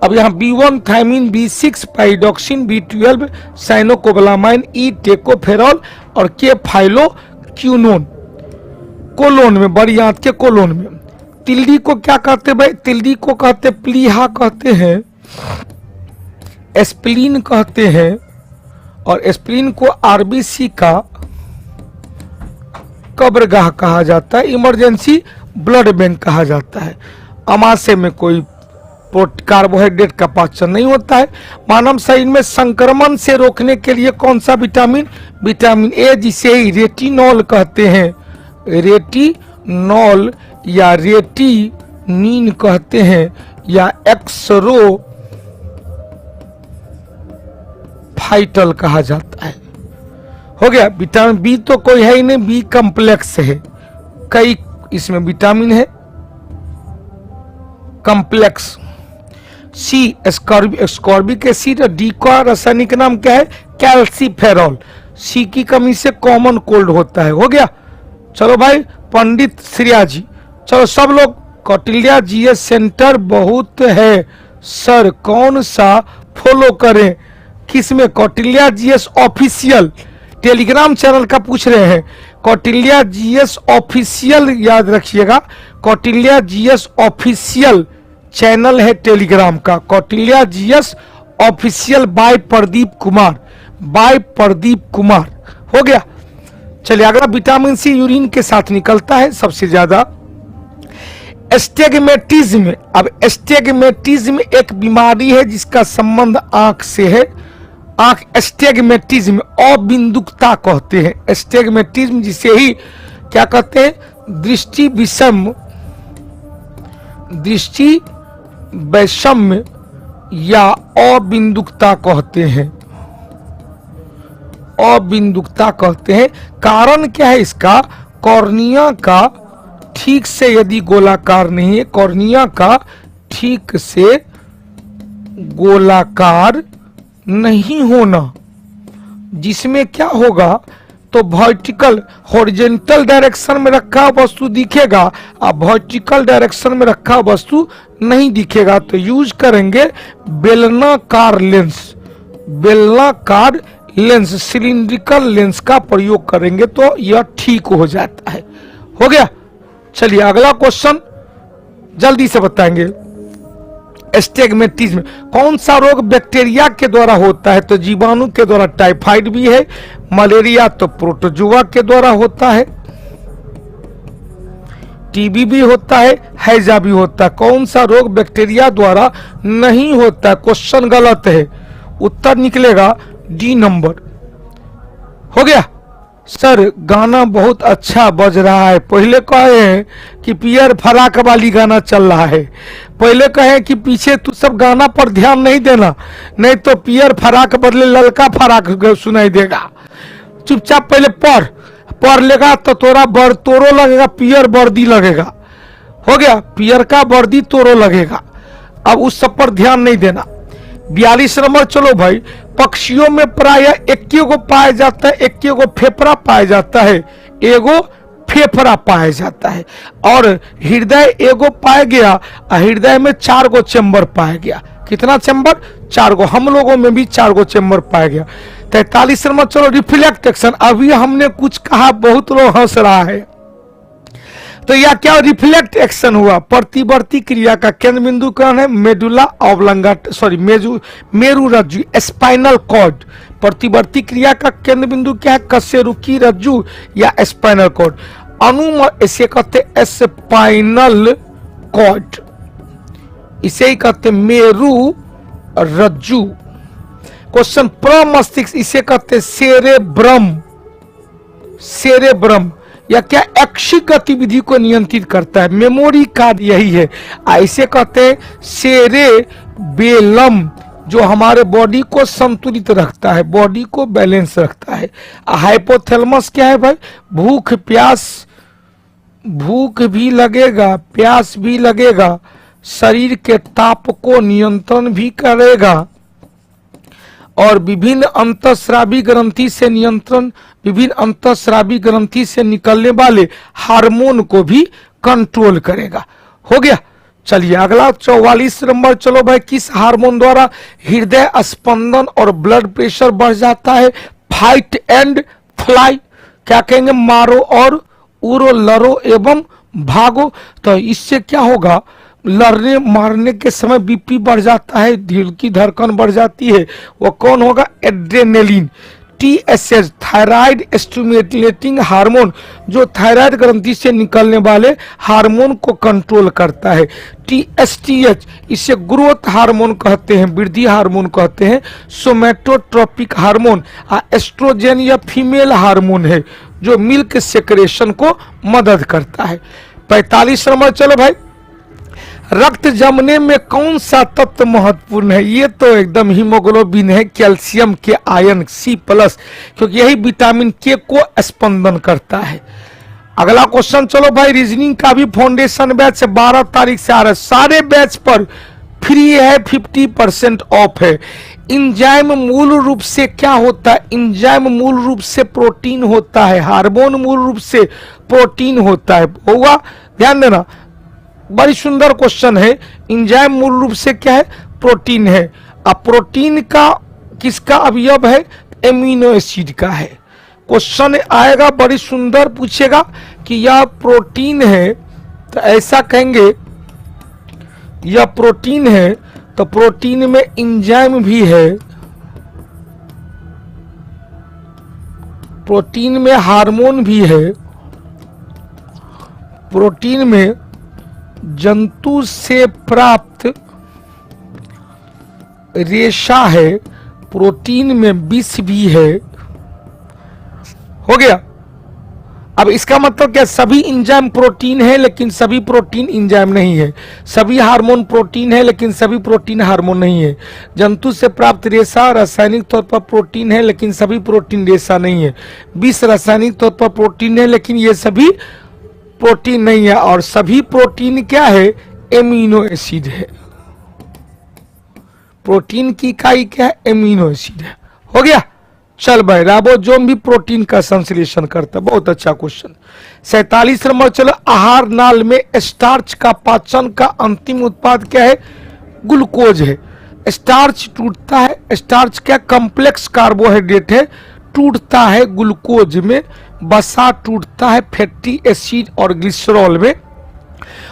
अब यहाँ B1 थायमिन, B6 पाइडॉक्सिन, B12 साइनोकोबालामाइन, ई टेकोफेरॉल और के फाइलोक्विनोन कोलोन में, बड़ी आंत के कोलोन में। तिल्ली को क्या कहते भाई? तिल्ली को कहते प्लीहा कहते हैं, एस्प्लीन कहते हैं, और एस्प्लीन को आरबीसी का कब्रगाह कहा जाता है, इमरजेंसी ब्लड बैंक कहा जाता है। अमाशय में कोई कार्बोहाइड्रेट का पाचन नहीं होता है। मानव शरीर में संक्रमण से रोकने के लिए कौन सा विटामिन? विटामिन ए, जिसे रेटिनॉल कहते हैं, रेटिनॉल या रेटिनीन कहते हैं, या एक्सरो फाइटल कहा जाता है। हो गया। विटामिन बी तो कोई है ही नहीं, बी कॉम्प्लेक्स है, कई इसमें विटामिन है कॉम्प्लेक्स। सी एस्कॉर्बिक एसिड। डी का रासायनिक नाम क्या है? कैल्सीफेरॉल। सी की कमी से कॉमन कोल्ड होता है। हो गया। चलो भाई, पंडित श्रिया जी, चलो सब लोग, कौटिल्या जीएस सेंटर बहुत है सर, कौन सा फॉलो करें? किसमें? Kautilya GS official Telegram channel का पूछ रहे हैं। कौटिल्या जीएस ऑफिशियल याद रखिएगा, कौटिल्या जीएस ऑफिशियल चैनल है टेलीग्राम का, Kautilya GS official bye Pradeep Kumar, bye Pradeep Kumar. हो गया। चलिए अगला, विटामिन सी यूरिन के साथ निकलता है सबसे ज्यादा। एस्टिग्मेटिज्म। अब एस्टिग्मेटिज्म एक बीमारी है जिसका संबंध आंख से है। आंख, एस्टिग्मेटिज्म अबिंदुकता कहते हैं। एस्टिग्मेटिज्म जिसे ही क्या कहते हैं? दृष्टि विषम, दृष्टि वैषम्य या अबिंदुकता कहते हैं, अबिंदुकता कहते हैं। कारण क्या है इसका? कॉर्निया का ठीक से यदि गोलाकार नहीं है, कॉर्निया का ठीक से गोलाकार नहीं होना, जिसमें क्या होगा? तो वर्टिकल, हॉरिजॉन्टल डायरेक्शन में रखा वस्तु दिखेगा और वर्टिकल डायरेक्शन में रखा वस्तु नहीं दिखेगा। तो यूज करेंगे बेलनाकार लेंस, बेलनाकार लेंस, सिलिंड्रिकल लेंस का प्रयोग करेंगे तो यह ठीक हो जाता है। हो गया। चलिए अगला क्वेश्चन जल्दी से बताएंगे। एस्टिग्मेटिज्म कौन सा रोग बैक्टीरिया के द्वारा होता है? तो जीवाणु के द्वारा टाइफाइड भी है, मलेरिया तो प्रोटोजुआ के द्वारा होता है, टीबी भी होता है, हैजा भी होता है। कौन सा रोग बैक्टीरिया द्वारा नहीं होता? क्वेश्चन गलत है, उत्तर निकलेगा डी नंबर। हो गया। सर गाना बहुत अच्छा बज रहा है, पहले कहे हैं कि पियर फराक वाली गाना चल रहा है, पहले कहे कि पीछे तू सब गाना पर ध्यान नहीं देना, नहीं तो पियर फराक बदले ललका फराक सुनाई देगा। चुपचाप पहले पढ़ लेगा तो तोरो लगेगा, पियर वर्दी लगेगा। हो गया। पियर का वर्दी तोरो लगेगा। अब उस सब पर ध्यान नहीं देना। 42 नंबर चलो भाई, पक्षियों में प्रायः एक को पाया जाता है, एक को फेफड़ा पाया जाता है, एगो फेफड़ा पाया जाता है, और हृदय एगो पाया गया, हृदय में 4 गो चैम्बर पाया गया। कितना चैम्बर? 4 गो। हम लोगों में भी 4 गो चैम्बर पाया गया। 43 नंबर चलो रिफ्लेक्ट एक्शन। अभी हमने कुछ कहा, बहुत लोग हंस रहा है, तो यह क्या रिफ्लेक्ट एक्शन हुआ? प्रतिवर्ती क्रिया का केंद्र बिंदु कौन है? मेडुला ऑब्लांगाटा, सॉरी मेरु रज्जु, स्पाइनल कॉर्ड। प्रतिवर्ती क्रिया का केंद्र बिंदु क्या है? कशेरुकी रज्जु या स्पाइनल कॉर्ड। इसे कहते स्पाइनल कॉर्ड, इसे ही कहते मेरु रज्जु। क्वेश्चन प्रमस्तिष्क, इसे कहते सेरेब्रम। सेरेब्रम या क्या ऐच्छिक गतिविधि को नियंत्रित करता है। मेमोरी कार्ड यही है। ऐसे कहते हैं सेरेबेलम, जो हमारे बॉडी को संतुलित रखता है, बॉडी को बैलेंस रखता है। हाइपोथैलेमस क्या है भाई? भूख प्यास, भूख भी लगेगा, प्यास भी लगेगा, शरीर के ताप को नियंत्रण भी करेगा और विभिन्न अंतःस्रावी ग्रंथि से नियंत्रण, विभिन्न अंतःस्रावी ग्रंथि से निकलने वाले हार्मोन को भी कंट्रोल करेगा। हो गया। चलिए अगला 44 नंबर चलो भाई, किस हार्मोन द्वारा हृदय स्पंदन और ब्लड प्रेशर बढ़ जाता है? फाइट एंड फ्लाई, क्या कहेंगे? मारो और उड़ो, लड़ो एवं भागो। तो इससे क्या होगा? लड़ने मारने के समय बीपी बढ़ जाता है, दिल की धड़कन बढ़ जाती है। वो कौन होगा? Adrenaline. TSH thyroid stimulating hormone, जो थायराइड ग्रंथि से निकलने वाले हार्मोन को कंट्रोल करता है। TSTH, इसे ग्रोथ हार्मोन कहते हैं, वृद्धि हार्मोन कहते हैं। सोमेटोट्रोपिक हार्मोन एस्ट्रोजन या फीमेल हार्मोन है, जो मिल्क सेक्रेशन को मदद करता है। 45 नंबर चलो भाई, रक्त जमने में कौन सा तत्व महत्वपूर्ण है? ये तो एकदम हीमोग्लोबिन है, कैल्शियम के आयन C+, क्योंकि यही विटामिन के को स्पंदन करता है। अगला क्वेश्चन चलो भाई, रीजनिंग का भी फाउंडेशन बैच 12 तारीख से आ रहा है, सारे बैच पर फ्री है, 50% ऑफ है। इंजाइम मूल रूप से क्या होता है? इंजाइम मूल रूप से प्रोटीन होता है, हार्मोन मूल रूप से प्रोटीन होता है। होगा, ध्यान देना, बड़ी सुंदर क्वेश्चन है। इंजाइम मूल रूप से क्या है? प्रोटीन है। अब प्रोटीन का किसका अवयव है? एमिनो एसिड का है। क्वेश्चन आएगा बड़ी सुंदर, पूछेगा कि यह प्रोटीन है, तो ऐसा कहेंगे यह प्रोटीन है, तो प्रोटीन में इंजाइम भी है, प्रोटीन में हार्मोन भी है, प्रोटीन में जंतु से प्राप्त रेशा है, प्रोटीन में विष भी है। हो गया। अब इसका मतलब क्या? सभी इंजाइम प्रोटीन है लेकिन सभी प्रोटीन इंजाइम नहीं है। सभी हार्मोन प्रोटीन है लेकिन सभी प्रोटीन हार्मोन नहीं है। जंतु से प्राप्त रेशा रासायनिक तौर पर प्रोटीन है लेकिन सभी प्रोटीन रेशा नहीं है। विष रासायनिक तौर पर प्रोटीन है लेकिन ये सभी प्रोटीन नहीं है। और सभी प्रोटीन क्या है? एमिनो एसिड है। प्रोटीन की इकाई क्या है? एमिनो एसिड है। हो गया। चल भाई, राइबोसोम भी प्रोटीन का संश्लेषण करता है। बहुत अच्छा क्वेश्चन। 47 नंबर चलो, आहार नाल में स्टार्च का पाचन का अंतिम उत्पाद क्या है? ग्लूकोज है। स्टार्च टूटता है, स्टार्च क्या? कॉम्प्लेक्स कार्बोहाइड्रेट है, टूटता है ग्लूकोज में। वसा टूटता है फैटी एसिड और ग्लिसरॉल में।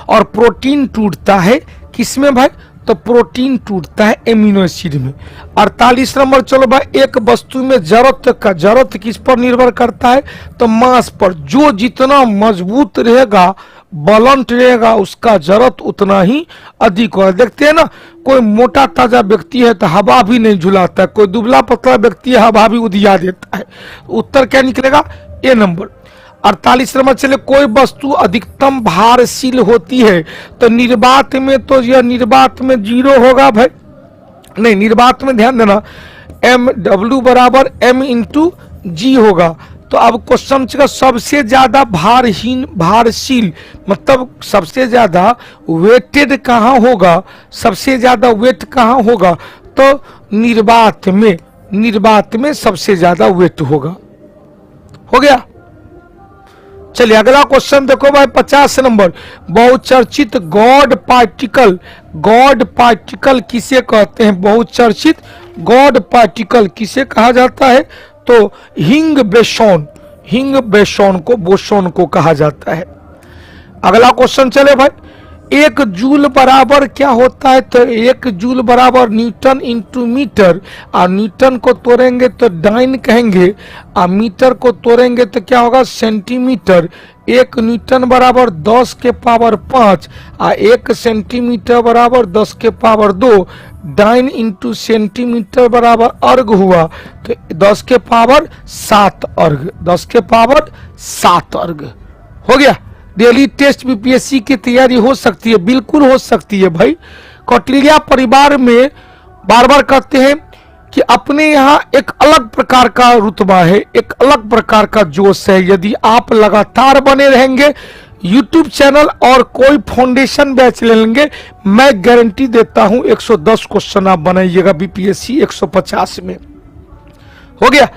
और प्रोटीन टूटता है किसमें भाई? तो प्रोटीन टूटता है एमिनो एसिड में। 48 नंबर चलो भाई, एक वस्तु में जरूरत किस पर निर्भर करता है? तो मास पर। जो जितना मजबूत रहेगा, बलंट रहेगा, उसका जरूरत उतना ही अधिक होगा। देखते हैं ना, कोई मोटा ताजा व्यक्ति है तो हवा भी नहीं झुलाता है, कोई दुबला पतला व्यक्ति है हवा भी उधिया देता है। उत्तर क्या निकलेगा? ए नंबर। 48 नंबर चले, कोई वस्तु अधिकतम भारशील होती है तो निर्वात में, तो यह निर्वात में 0 होगा भाई। नहीं, निर्वात में ध्यान देना, MW बराबर M इंटू G होगा। तो अब क्वेश्चन का सबसे ज्यादा भारशील मतलब सबसे ज्यादा वेटेड कहाँ होगा? सबसे ज्यादा वेट कहाँ होगा? तो निर्वात में सबसे ज्यादा वेट होगा। हो गया। चलिए अगला क्वेश्चन देखो भाई 50 नंबर। बहुचर्चित गॉड पार्टिकल किसे कहते हैं? बहुचर्चित गॉड पार्टिकल किसे कहा जाता है? तो हिंग बोसोन को कहा जाता है। अगला क्वेश्चन चले भाई, 1 जूल बराबर क्या होता है? तो 1 जूल बराबर न्यूटन इंटू मीटर, और न्यूटन को तोड़ेंगे तो डाइन कहेंगे, और मीटर को तोड़ेंगे तो क्या होगा? सेंटीमीटर। 1 न्यूटन बराबर 10 के पावर 5, और 1 सेंटीमीटर बराबर 10 के पावर 2। डाइन इंटू सेंटीमीटर बराबर अर्ग हुआ, तो 10 के पावर 7 अर्ग, 10 के पावर 7 अर्ग हो गया। डेली टेस्ट बीपीएससी की तैयारी हो सकती है, बिल्कुल हो सकती है भाई। कौटिल्य परिवार में बार बार कहते हैं कि अपने यहाँ एक अलग प्रकार का रुतबा है, एक अलग प्रकार का जोश है। यदि आप लगातार बने रहेंगे यूट्यूब चैनल और कोई फाउंडेशन बैच ले लेंगे, मैं गारंटी देता हूं 110 क्वेश्चन आप बनाइएगा बीपीएससी 150 में। हो गया।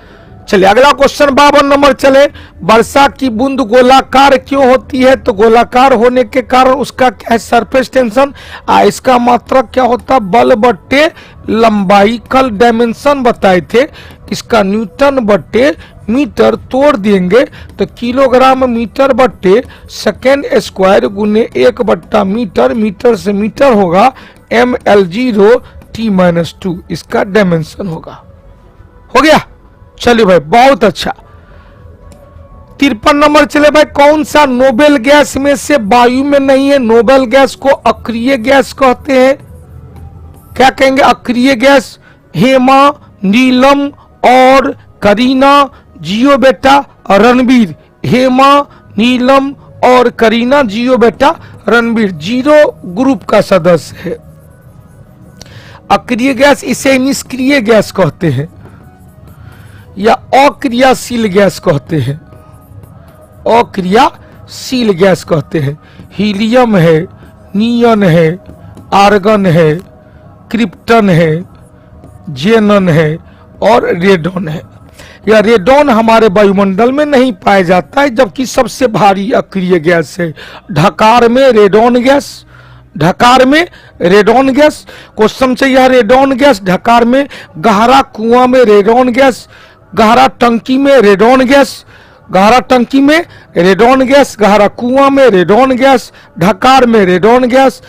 चलिए अगला क्वेश्चन 52 नंबर चले। वर्षा की बूंद गोलाकार क्यों होती है? तो गोलाकार होने के कारण उसका क्या है? Surface tension. इसका मात्रक क्या होता है? बल बट्टे लंबाई। कल डायमेंशन बताए थे, इसका न्यूटन बट्टे मीटर तोड़ देंगे तो किलोग्राम मीटर बट्टे सेकेंड स्क्वायर गुने 1 बट्टा मीटर, मीटर से मीटर होगा ml0 t-2, इसका डायमेंशन होगा। हो गया। चलिए भाई बहुत अच्छा। 53 नंबर चले भाई, कौन सा नोबेल गैस में से वायु में नहीं है? नोबेल गैस को अक्रिय गैस कहते हैं। क्या कहेंगे? अक्रिय गैस। हेमा, नीलम और करीना। जियो बेटा रणबीर। हेमा, नीलम और करीना, जियो बेटा रणबीर। 0 ग्रुप का सदस्य है। अक्रिय गैस, इसे निष्क्रिय गैस कहते हैं या अक्रियाशील गैस कहते हैं, अक्रियाशील गैस कहते हैं। हीलियम है, नियन है, आर्गन है, क्रिप्टन है, जेनन है और रेडॉन है। यह रेडॉन हमारे वायुमंडल में नहीं पाया जाता है, जबकि सबसे भारी अक्रिय गैस है। ढकार में रेडॉन गैस, ढकार में रेडॉन गैस। क्वेश्चन चाहिए रेडॉन गैस ढकार में। गहरा कुआं में रेडॉन गैस, गहरा टंकी में रेडॉन गैस, गहरा टंकी में रेडॉन गैस, गहरा कुआं में रेडॉन गैस, ढकार में रेडॉन गैस।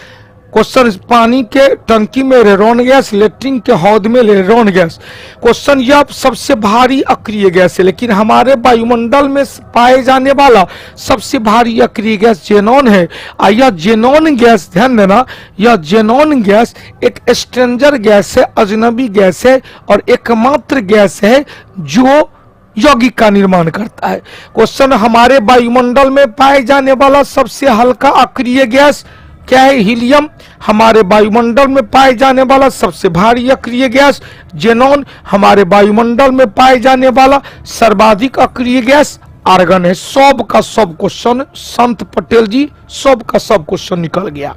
क्वेश्चन पानी के टंकी में रेडॉन गैस, लेट्रिन के हौद में रेडॉन गैस। क्वेश्चन यह सबसे भारी अक्रिय गैस है, लेकिन हमारे वायुमंडल में पाए जाने वाला सबसे भारी अक्रिय गैस जेनॉन है। यह जेनॉन गैस, ध्यान देना, यह जेनॉन गैस एक स्ट्रेंजर गैस है, अजनबी गैस है और एकमात्र गैस है जो यौगिक का निर्माण करता है। क्वेश्चन हमारे वायुमंडल में पाए जाने वाला सबसे हल्का अक्रिय गैस क्या है? हीलियम। हमारे वायुमंडल में पाए जाने वाला सबसे भारी अक्रिय गैस जेनॉन। हमारे वायुमंडल में पाए जाने वाला सर्वाधिक अक्रिय गैस आर्गन है। सब का सब क्वेश्चन संत पटेल जी, सब का सब क्वेश्चन निकल गया।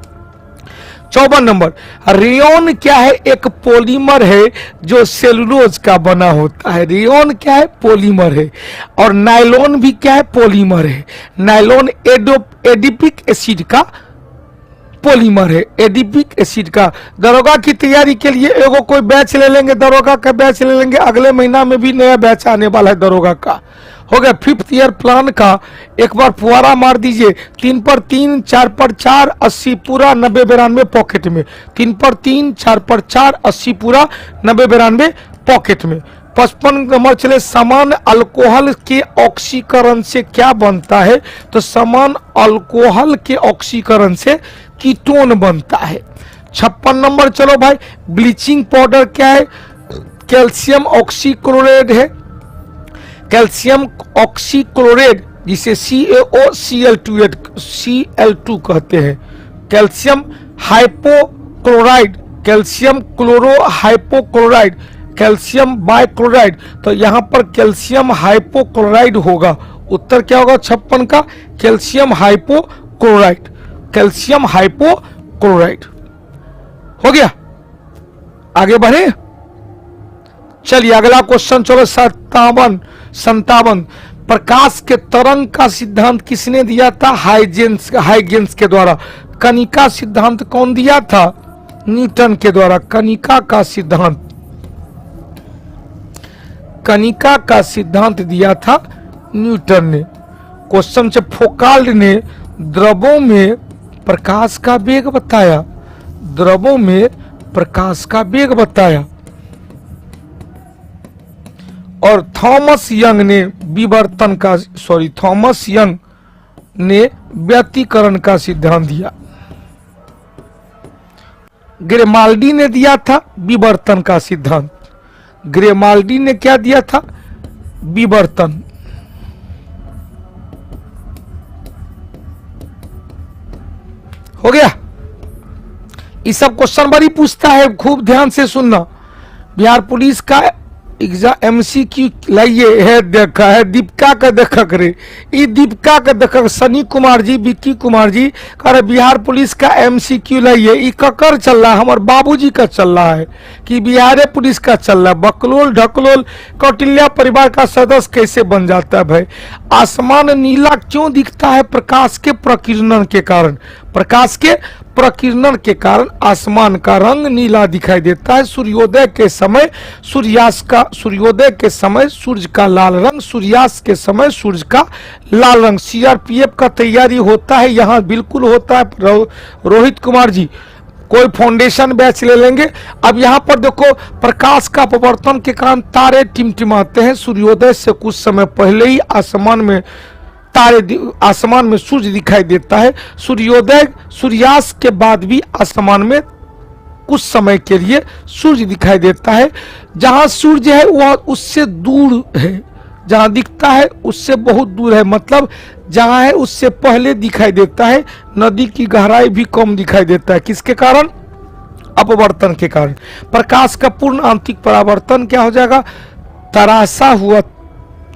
54 नंबर, रेयॉन क्या है? एक पॉलीमर है जो सेलुलोज का बना होता है। रेयॉन क्या है? पॉलीमर है। और नायलॉन भी क्या है? पॉलीमर है। नायलॉन एडिपिक एसिड का पॉलीमर है, एडिपिक एसिड का। दरोगा की तैयारी के लिए एगो कोई बैच ले लेंगे, दरोगा का बैच ले लेंगे। अगले महीना में भी नया बैच आने वाला है दरोगा का। हो गया 5th ईयर प्लान का। एक बार फुहारा मार दीजिए, 3 पर 3, 4 पर 4, 80 पूरा, 90 92 पॉकेट में। 3 पर 3, 4 पर 4, 80 पूरा, 90 92 पॉकेट में। 55 नंबर चले, समान अल्कोहल के ऑक्सीकरण से क्या बनता है? तो समान अल्कोहल के ऑक्सीकरण से कीटोन बनता है। 56 नंबर चलो भाई, ब्लीचिंग पाउडर क्या है? कैल्शियम ऑक्सीक्लोराइड है। कैल्शियम ऑक्सीक्लोराइड जिसे CaOCl2 कहते हैं। Calcium hypochloride, calcium chloro hypochloride, calcium bichloride. तो यहां पर कैल्शियम हाइपोक्लोराइड होगा। उत्तर क्या होगा 56 का? Calcium hypochloride, calcium hypochloride. हो गया। आगे बढ़े। चलिए अगला क्वेश्चन चलो 57। प्रकाश के तरंग का सिद्धांत किसने दिया था? हाइजेंस के द्वारा। कणिका सिद्धांत कौन दिया था? न्यूटन के द्वारा। कणिका का सिद्धांत दिया था न्यूटन ने। क्वेश्चन से फोकाल्ड ने द्रवों में प्रकाश का वेग बताया। द्रवों में प्रकाश का वेग बताया। और थॉमस यंग ने व्यतिकरण का सिद्धांत दिया। ग्रेमाल्डी ने दिया था विवर्तन का सिद्धांत। ग्रेमाल्डी ने क्या दिया था? विवर्तन। हो गया। ये सब क्वेश्चन बड़ी पूछता है, खूब ध्यान से सुनना। बिहार पुलिस का एग्जाम MCQ लाइए है, देखा है दीपिका का देखा करे। ये दीपिका का देखा, सनी कुमार जी, विक्की कुमार जी करे बिहार पुलिस का MCQ लाइए। ये ककर चल रहा है? हमारे बाबूजी का चल रहा है कि बिहार पुलिस का चल रहा है। बकलोल ढकलोल कौटिल्य परिवार का सदस्य कैसे बन जाता है भाई? आसमान नीला क्यों दिखता है? प्रकाश के प्रकीर्णन के कारण। प्रकाश के प्रकीर्णन के कारण आसमान का रंग नीला दिखाई देता है। सूर्योदय के समय सूर्योदय के समय सूर्य का लाल रंग, सूर्यास्त के समय सूर्य का लाल रंग। CRPF का तैयारी होता है यहाँ, बिल्कुल होता है। रोहित कुमार जी कोई फाउंडेशन बैच ले लेंगे। अब यहाँ पर देखो, प्रकाश का अपवर्तन के कारण तारे टिमटिमाते हैं। सूर्योदय से कुछ समय पहले ही आसमान में सूर्य दिखाई देता है। सूर्यास्त के बाद भी आसमान में कुछ समय के लिए सूर्य दिखाई देता है। जहां सूर्य है वह उससे दूर है, जहां दिखता है उससे बहुत दूर है, मतलब जहां है उससे पहले दिखाई देता है। नदी की गहराई भी कम दिखाई देता है। किसके कारण? अपवर्तन के कारण। प्रकाश का पूर्ण आंतरिक परावर्तन क्या हो जाएगा? तराशा हुआ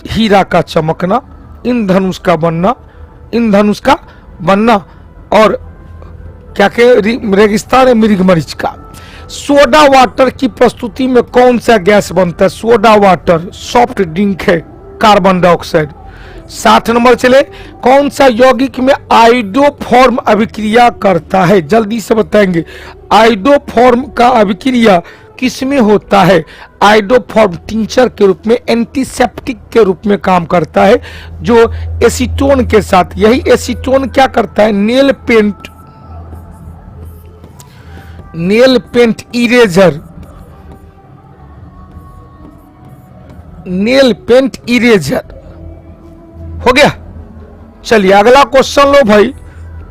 हीरा का चमकना, इंद्रधनुष का बनना और क्या रेगिस्तान मृगमरीच का। सोडा वाटर की प्रस्तुति में कौन सा गैस बनता है? सोडा वाटर सॉफ्ट ड्रिंक है, कार्बन डाइऑक्साइड। 60 नंबर चले, कौन सा यौगिक में आइडोफॉर्म अभिक्रिया करता है? जल्दी से बताएंगे। आइडोफॉर्म का अभिक्रिया किसमें होता है? आइडोफॉर्म टिंचर के रूप में, एंटीसेप्टिक के रूप में काम करता है, जो एसीटोन के साथ। यही एसीटोन क्या करता है? नेल पेंट इरेजर हो गया। चलिए अगला क्वेश्चन लो भाई।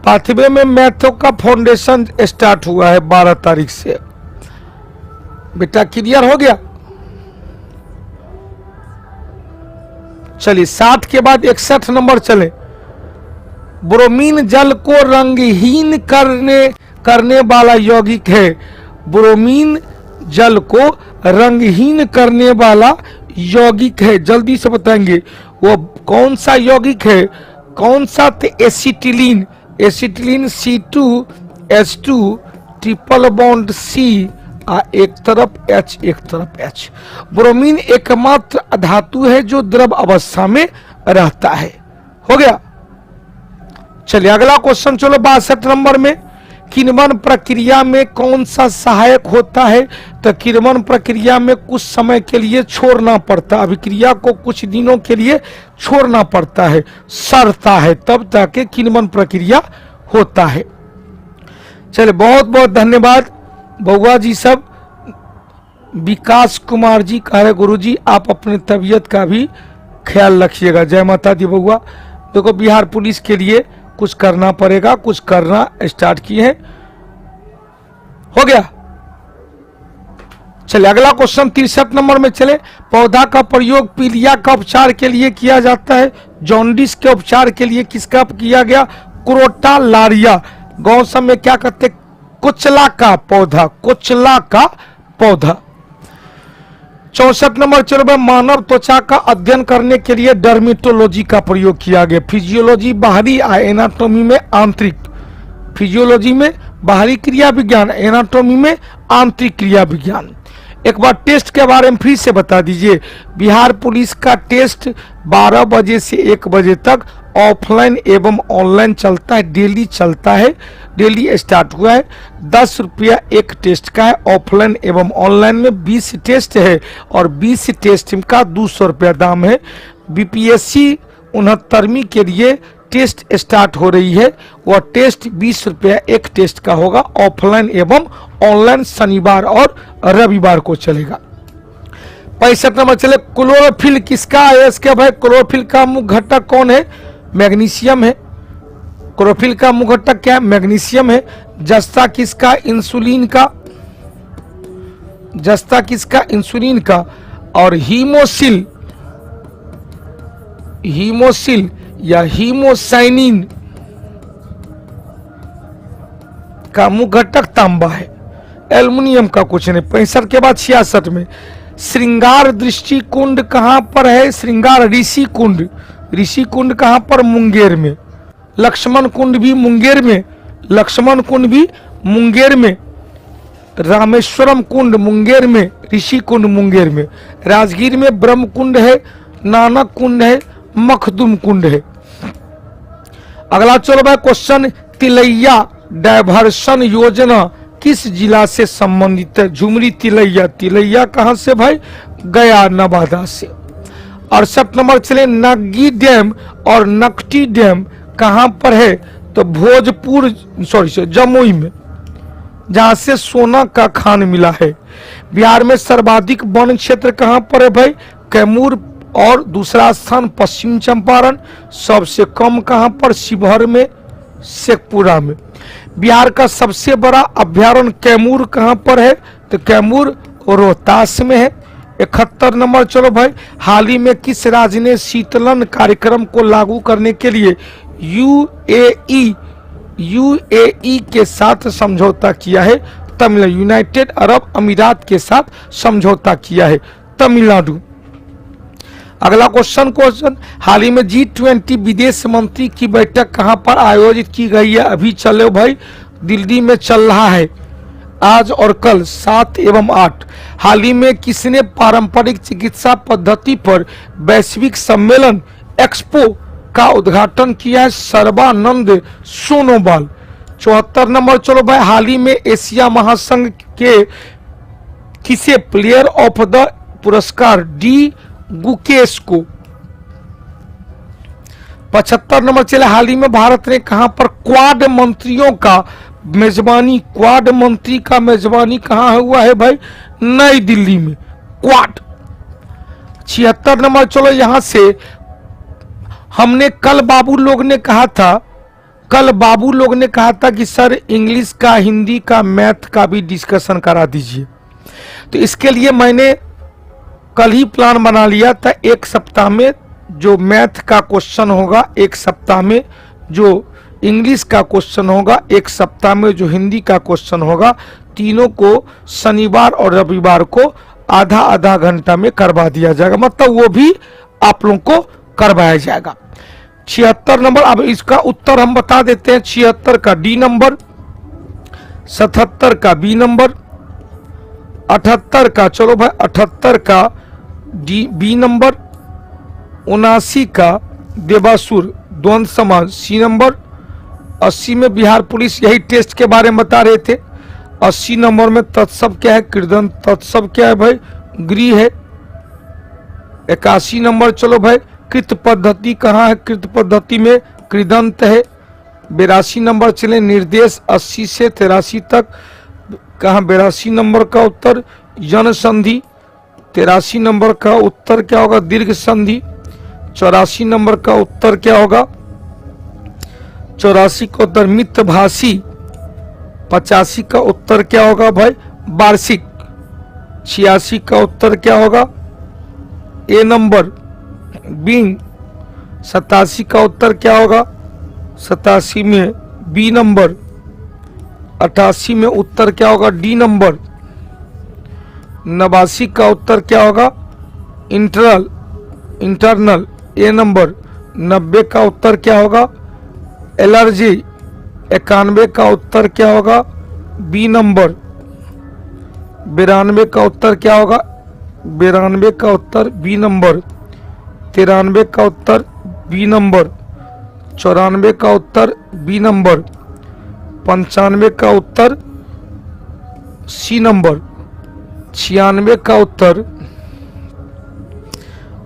पाथवे में मैथों का फाउंडेशन स्टार्ट हुआ है 12 तारीख से। बेटा क्लियर हो गया? चलिए 60 के बाद 61 नंबर चले। ब्रोमीन जल को रंगहीन करने वाला यौगिक है। ब्रोमीन जल को रंगहीन करने वाला यौगिक है। जल्दी से बताएंगे वो कौन सा यौगिक है? कौन सा? Acetylene. C2H2 triple bond C, एक तरफ H एक तरफ H। ब्रोमीन एकमात्र धातु है जो द्रव अवस्था में रहता है। हो गया। चलिए अगला क्वेश्चन चलो 62 नंबर में। किण्वन प्रक्रिया में कौन सा सहायक होता है? तो किण्वन प्रक्रिया में कुछ समय के लिए छोड़ना पड़ता है, अभिक्रिया को कुछ दिनों के लिए छोड़ना पड़ता है, सरता है, तब जाके किण्वन प्रक्रिया होता है। चलिए बहुत बहुत धन्यवाद बउआ जी सब। विकास कुमार जी कह रहे गुरु जी आप अपने तबीयत का भी ख्याल रखिएगा। जय माता दी बउआ। देखो बिहार पुलिस के लिए कुछ करना पड़ेगा, कुछ करना स्टार्ट किए हैं। हो गया। चलिए अगला क्वेश्चन 63 नंबर में चले। पौधा का प्रयोग पीलिया का उपचार के लिए किया जाता है। जॉन्डिस के उपचार के लिए किसका किया गया? क्रोटालारिया। गांव सब में क्या कहते? कुचला का पौधा। 64 नंबर चलो। मानव त्वचा का अध्ययन करने के लिए डर्मेटोलॉजी का प्रयोग किया गया। फिजियोलॉजी बाहरी, एनाटॉमी में आंतरिक। फिजियोलॉजी में बाहरी क्रिया विज्ञान, एनाटॉमी में आंतरिक क्रिया विज्ञान। एक बार टेस्ट के बारे में फिर से बता दीजिए। बिहार पुलिस का टेस्ट 12 बजे से 1 बजे तक ऑफलाइन एवं ऑनलाइन चलता है, डेली चलता है, डेली स्टार्ट हुआ है। 10 रुपया एक टेस्ट का है। ऑफलाइन एवं ऑनलाइन में 20 टेस्ट है और 20 टेस्ट का 200 रुपया दाम है। बीपीएससी 69वीं के लिए टेस्ट स्टार्ट हो रही है, वह टेस्ट 20 रुपया एक टेस्ट का होगा। ऑफलाइन एवं ऑनलाइन शनिवार और रविवार को चलेगा। 65 नंबर चले, क्लोरोफिल किसका है? इसके भाई क्लोरोफिल का मुख्य घटक कौन है? मैग्नीशियम है। क्लोरोफिल का मुख्य घटक क्या है? मैग्नीशियम है। जस्ता किसका? इंसुलिन का। जस्ता किसका? इंसुलिन का। और हीमोसिल, हीमोसिल या हीमोसाइनिन का मुख्य घटक तांबा है। एल्युमिनियम का कुछ नहीं। 65 के बाद 66 में, श्रृंगार दृष्टि कुंड कहां पर है? श्रृंगार ऋषि कुंड। ऋषि कुंड कहां पर? मुंगेर में। लक्ष्मण कुंड भी मुंगेर में। लक्ष्मण कुंड भी मुंगेर में। रामेश्वरम कुंड मुंगेर में। ऋषि कुंड मुंगेर में। राजगीर में ब्रह्म कुंड है, नानक कुंड है, मखदुम कुंड है। अगला चलो भाई क्वेश्चन, तिलैया डायवर्सन योजना किस जिला से संबंधित है? झुमरी तिलैया। तिलैया कहां से भाई? गया, नवादा से। 68 नंबर चले, नग्गी डैम और नकटी डैम कहां पर है? तो भोजपुर जमुई में, जहां से सोना का खान मिला है। बिहार में सर्वाधिक वन क्षेत्र कहां पर है भाई? कैमूर। और दूसरा स्थान पश्चिम चंपारण। सबसे कम कहां पर? शिवहर में, शेखपुरा में। बिहार का सबसे बड़ा अभ्यारण्य कैमूर कहां पर है? तो कैमूर रोहतास में है। 71 नंबर चलो भाई, हाल ही में किस राज्य ने शीतलन कार्यक्रम को लागू करने के लिए यूएई के साथ समझौता किया है? तमिलनाडु। यूनाइटेड अरब अमीरात के साथ समझौता किया है तमिलनाडु। अगला क्वेश्चन, हाल ही में G20 विदेश मंत्री की बैठक कहां पर आयोजित की गई है? अभी चलो भाई, दिल्ली में चल रहा है आज और कल 7 एवं 8। हाल ही में किसने पारंपरिक चिकित्सा पद्धति पर वैश्विक सम्मेलन एक्सपो का उद्घाटन किया है? सर्बानंद सोनोवाल। 74 नंबर चलो भाई, हाल ही में एशिया महासंघ के किसे प्लेयर ऑफ द पुरस्कार डी गुकेश को? 75 नंबर चले, हाल ही में भारत ने कहां पर क्वाड मंत्रियों का मेजबानी, क्वाड मंत्री का मेजबानी कहां हुआ है भाई? नई दिल्ली में, क्वाड। 76 नंबर चलो, यहां से हमने कल बाबू लोग ने कहा था कि सर इंग्लिश का, हिंदी का, मैथ का भी डिस्कशन करा दीजिए। तो इसके लिए मैंने कल ही प्लान बना लिया था। एक सप्ताह में जो मैथ का क्वेश्चन होगा, एक सप्ताह में जो इंग्लिश का क्वेश्चन होगा, एक सप्ताह में जो हिंदी का क्वेश्चन होगा, तीनों को शनिवार और रविवार को आधा आधा घंटा में करवा दिया जाएगा। मतलब वो भी आप लोगों को करवाया जाएगा। 76 नंबर, अब इसका उत्तर हम बता देते हैं। 76 का डी नंबर, 77 का बी नंबर, 78 का चलो भाई 78 का डी बी नंबर, 79 का देवासुर द्वंद्व समाज सी नंबर, 80 में बिहार पुलिस, यही टेस्ट के बारे में बता रहे थे। 80 नंबर में तत्सव क्या है? कृदंत। तत्सव क्या है भाई? गृह है। 81 नंबर चलो भाई, कृत पद्धति कहाँ है? कृत पद्धति में कृदंत है। 82 नंबर चले, निर्देश 80 से 83 तक कहाँ? 82 नंबर का उत्तर जन संधि। 83 नंबर का उत्तर क्या होगा? दीर्घ संधि। 84 नंबर का उत्तर क्या होगा? 84 का उत्तर मितभाषी। 85 का उत्तर क्या होगा भाई? वार्षिक। 86 का उत्तर क्या होगा? ए नंबर बिंग। 87 का उत्तर क्या होगा? 87 में बी नंबर। 88 में उत्तर क्या होगा? D number. 89 का उत्तर क्या होगा? इंटरनल ए नंबर। 90 का उत्तर क्या होगा? एलर्जी। 91 का उत्तर क्या होगा? B number. 92 का उत्तर क्या होगा? 92 का उत्तर बी नंबर। 93 का उत्तर बी नंबर। 94 का उत्तर बी नंबर। 95 का उत्तर सी नंबर। 96 का उत्तर,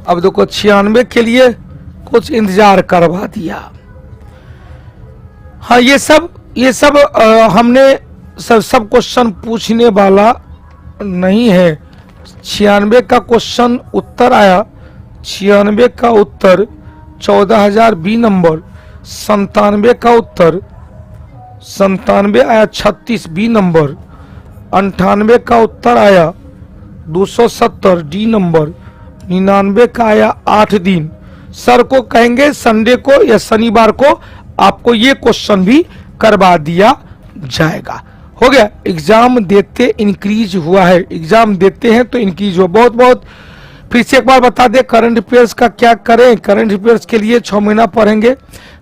अब देखो 96 के लिए कुछ इंतजार करवा दिया। हाँ, ये सब हमने सब क्वेश्चन पूछने वाला नहीं है। 96 का क्वेश्चन उत्तर आया, 96 का उत्तर 14,000 बी नंबर। 97 का उत्तर 97 आया 36 बी नंबर। 98 का उत्तर आया 270 डी नंबर। 99 का आया 8 दिन। सर को कहेंगे संडे को या शनिवार को आपको ये क्वेश्चन भी करवा दिया जाएगा। हो गया, एग्जाम देते इंक्रीज हुआ है, एग्जाम देते हैं तो इंक्रीज हुआ। बहुत बहुत फिर से एक बार बता दें करंट अफेयर्स का क्या करें। करंट अफेयर्स के लिए 6 महीना पढ़ेंगे।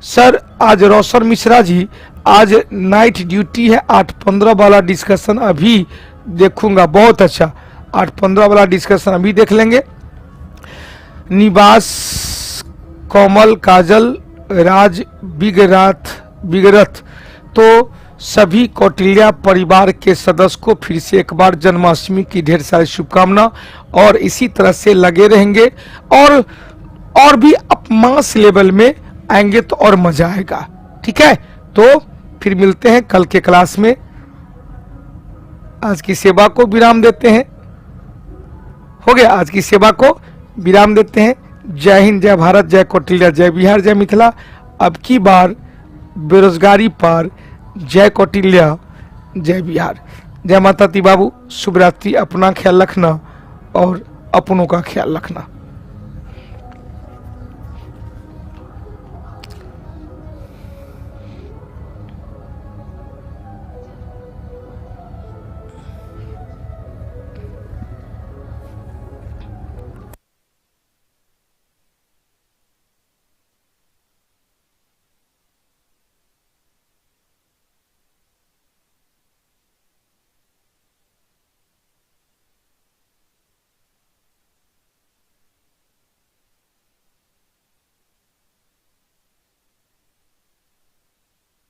सर आज रोशन मिश्रा जी, आज नाइट ड्यूटी है, 8:15 वाला डिस्कशन अभी देखूंगा। बहुत अच्छा, 8:15 वाला डिस्कशन अभी देख लेंगे। निवास, कोमल, काजल, राज, बिगरथ, तो सभी कौटिल्या परिवार के सदस्य को फिर से एक बार जन्माष्टमी की ढेर सारी शुभकामना। और इसी तरह से लगे रहेंगे और भी अप मास लेवल में आएंगे तो और मजा आएगा। ठीक है, तो फिर मिलते हैं कल के क्लास में। आज की सेवा को विराम देते हैं। हो गया, आज की सेवा को विराम देते हैं। जय हिंद, जय भारत, जय कौटिल्या, जय बिहार, जय मिथिला। अब की बार बेरोजगारी पार, जय कौटिल्या, जय बिहार। जय माता दी बाबू, शुभ रात्रि। अपना ख्याल रखना और अपनों का ख्याल रखना।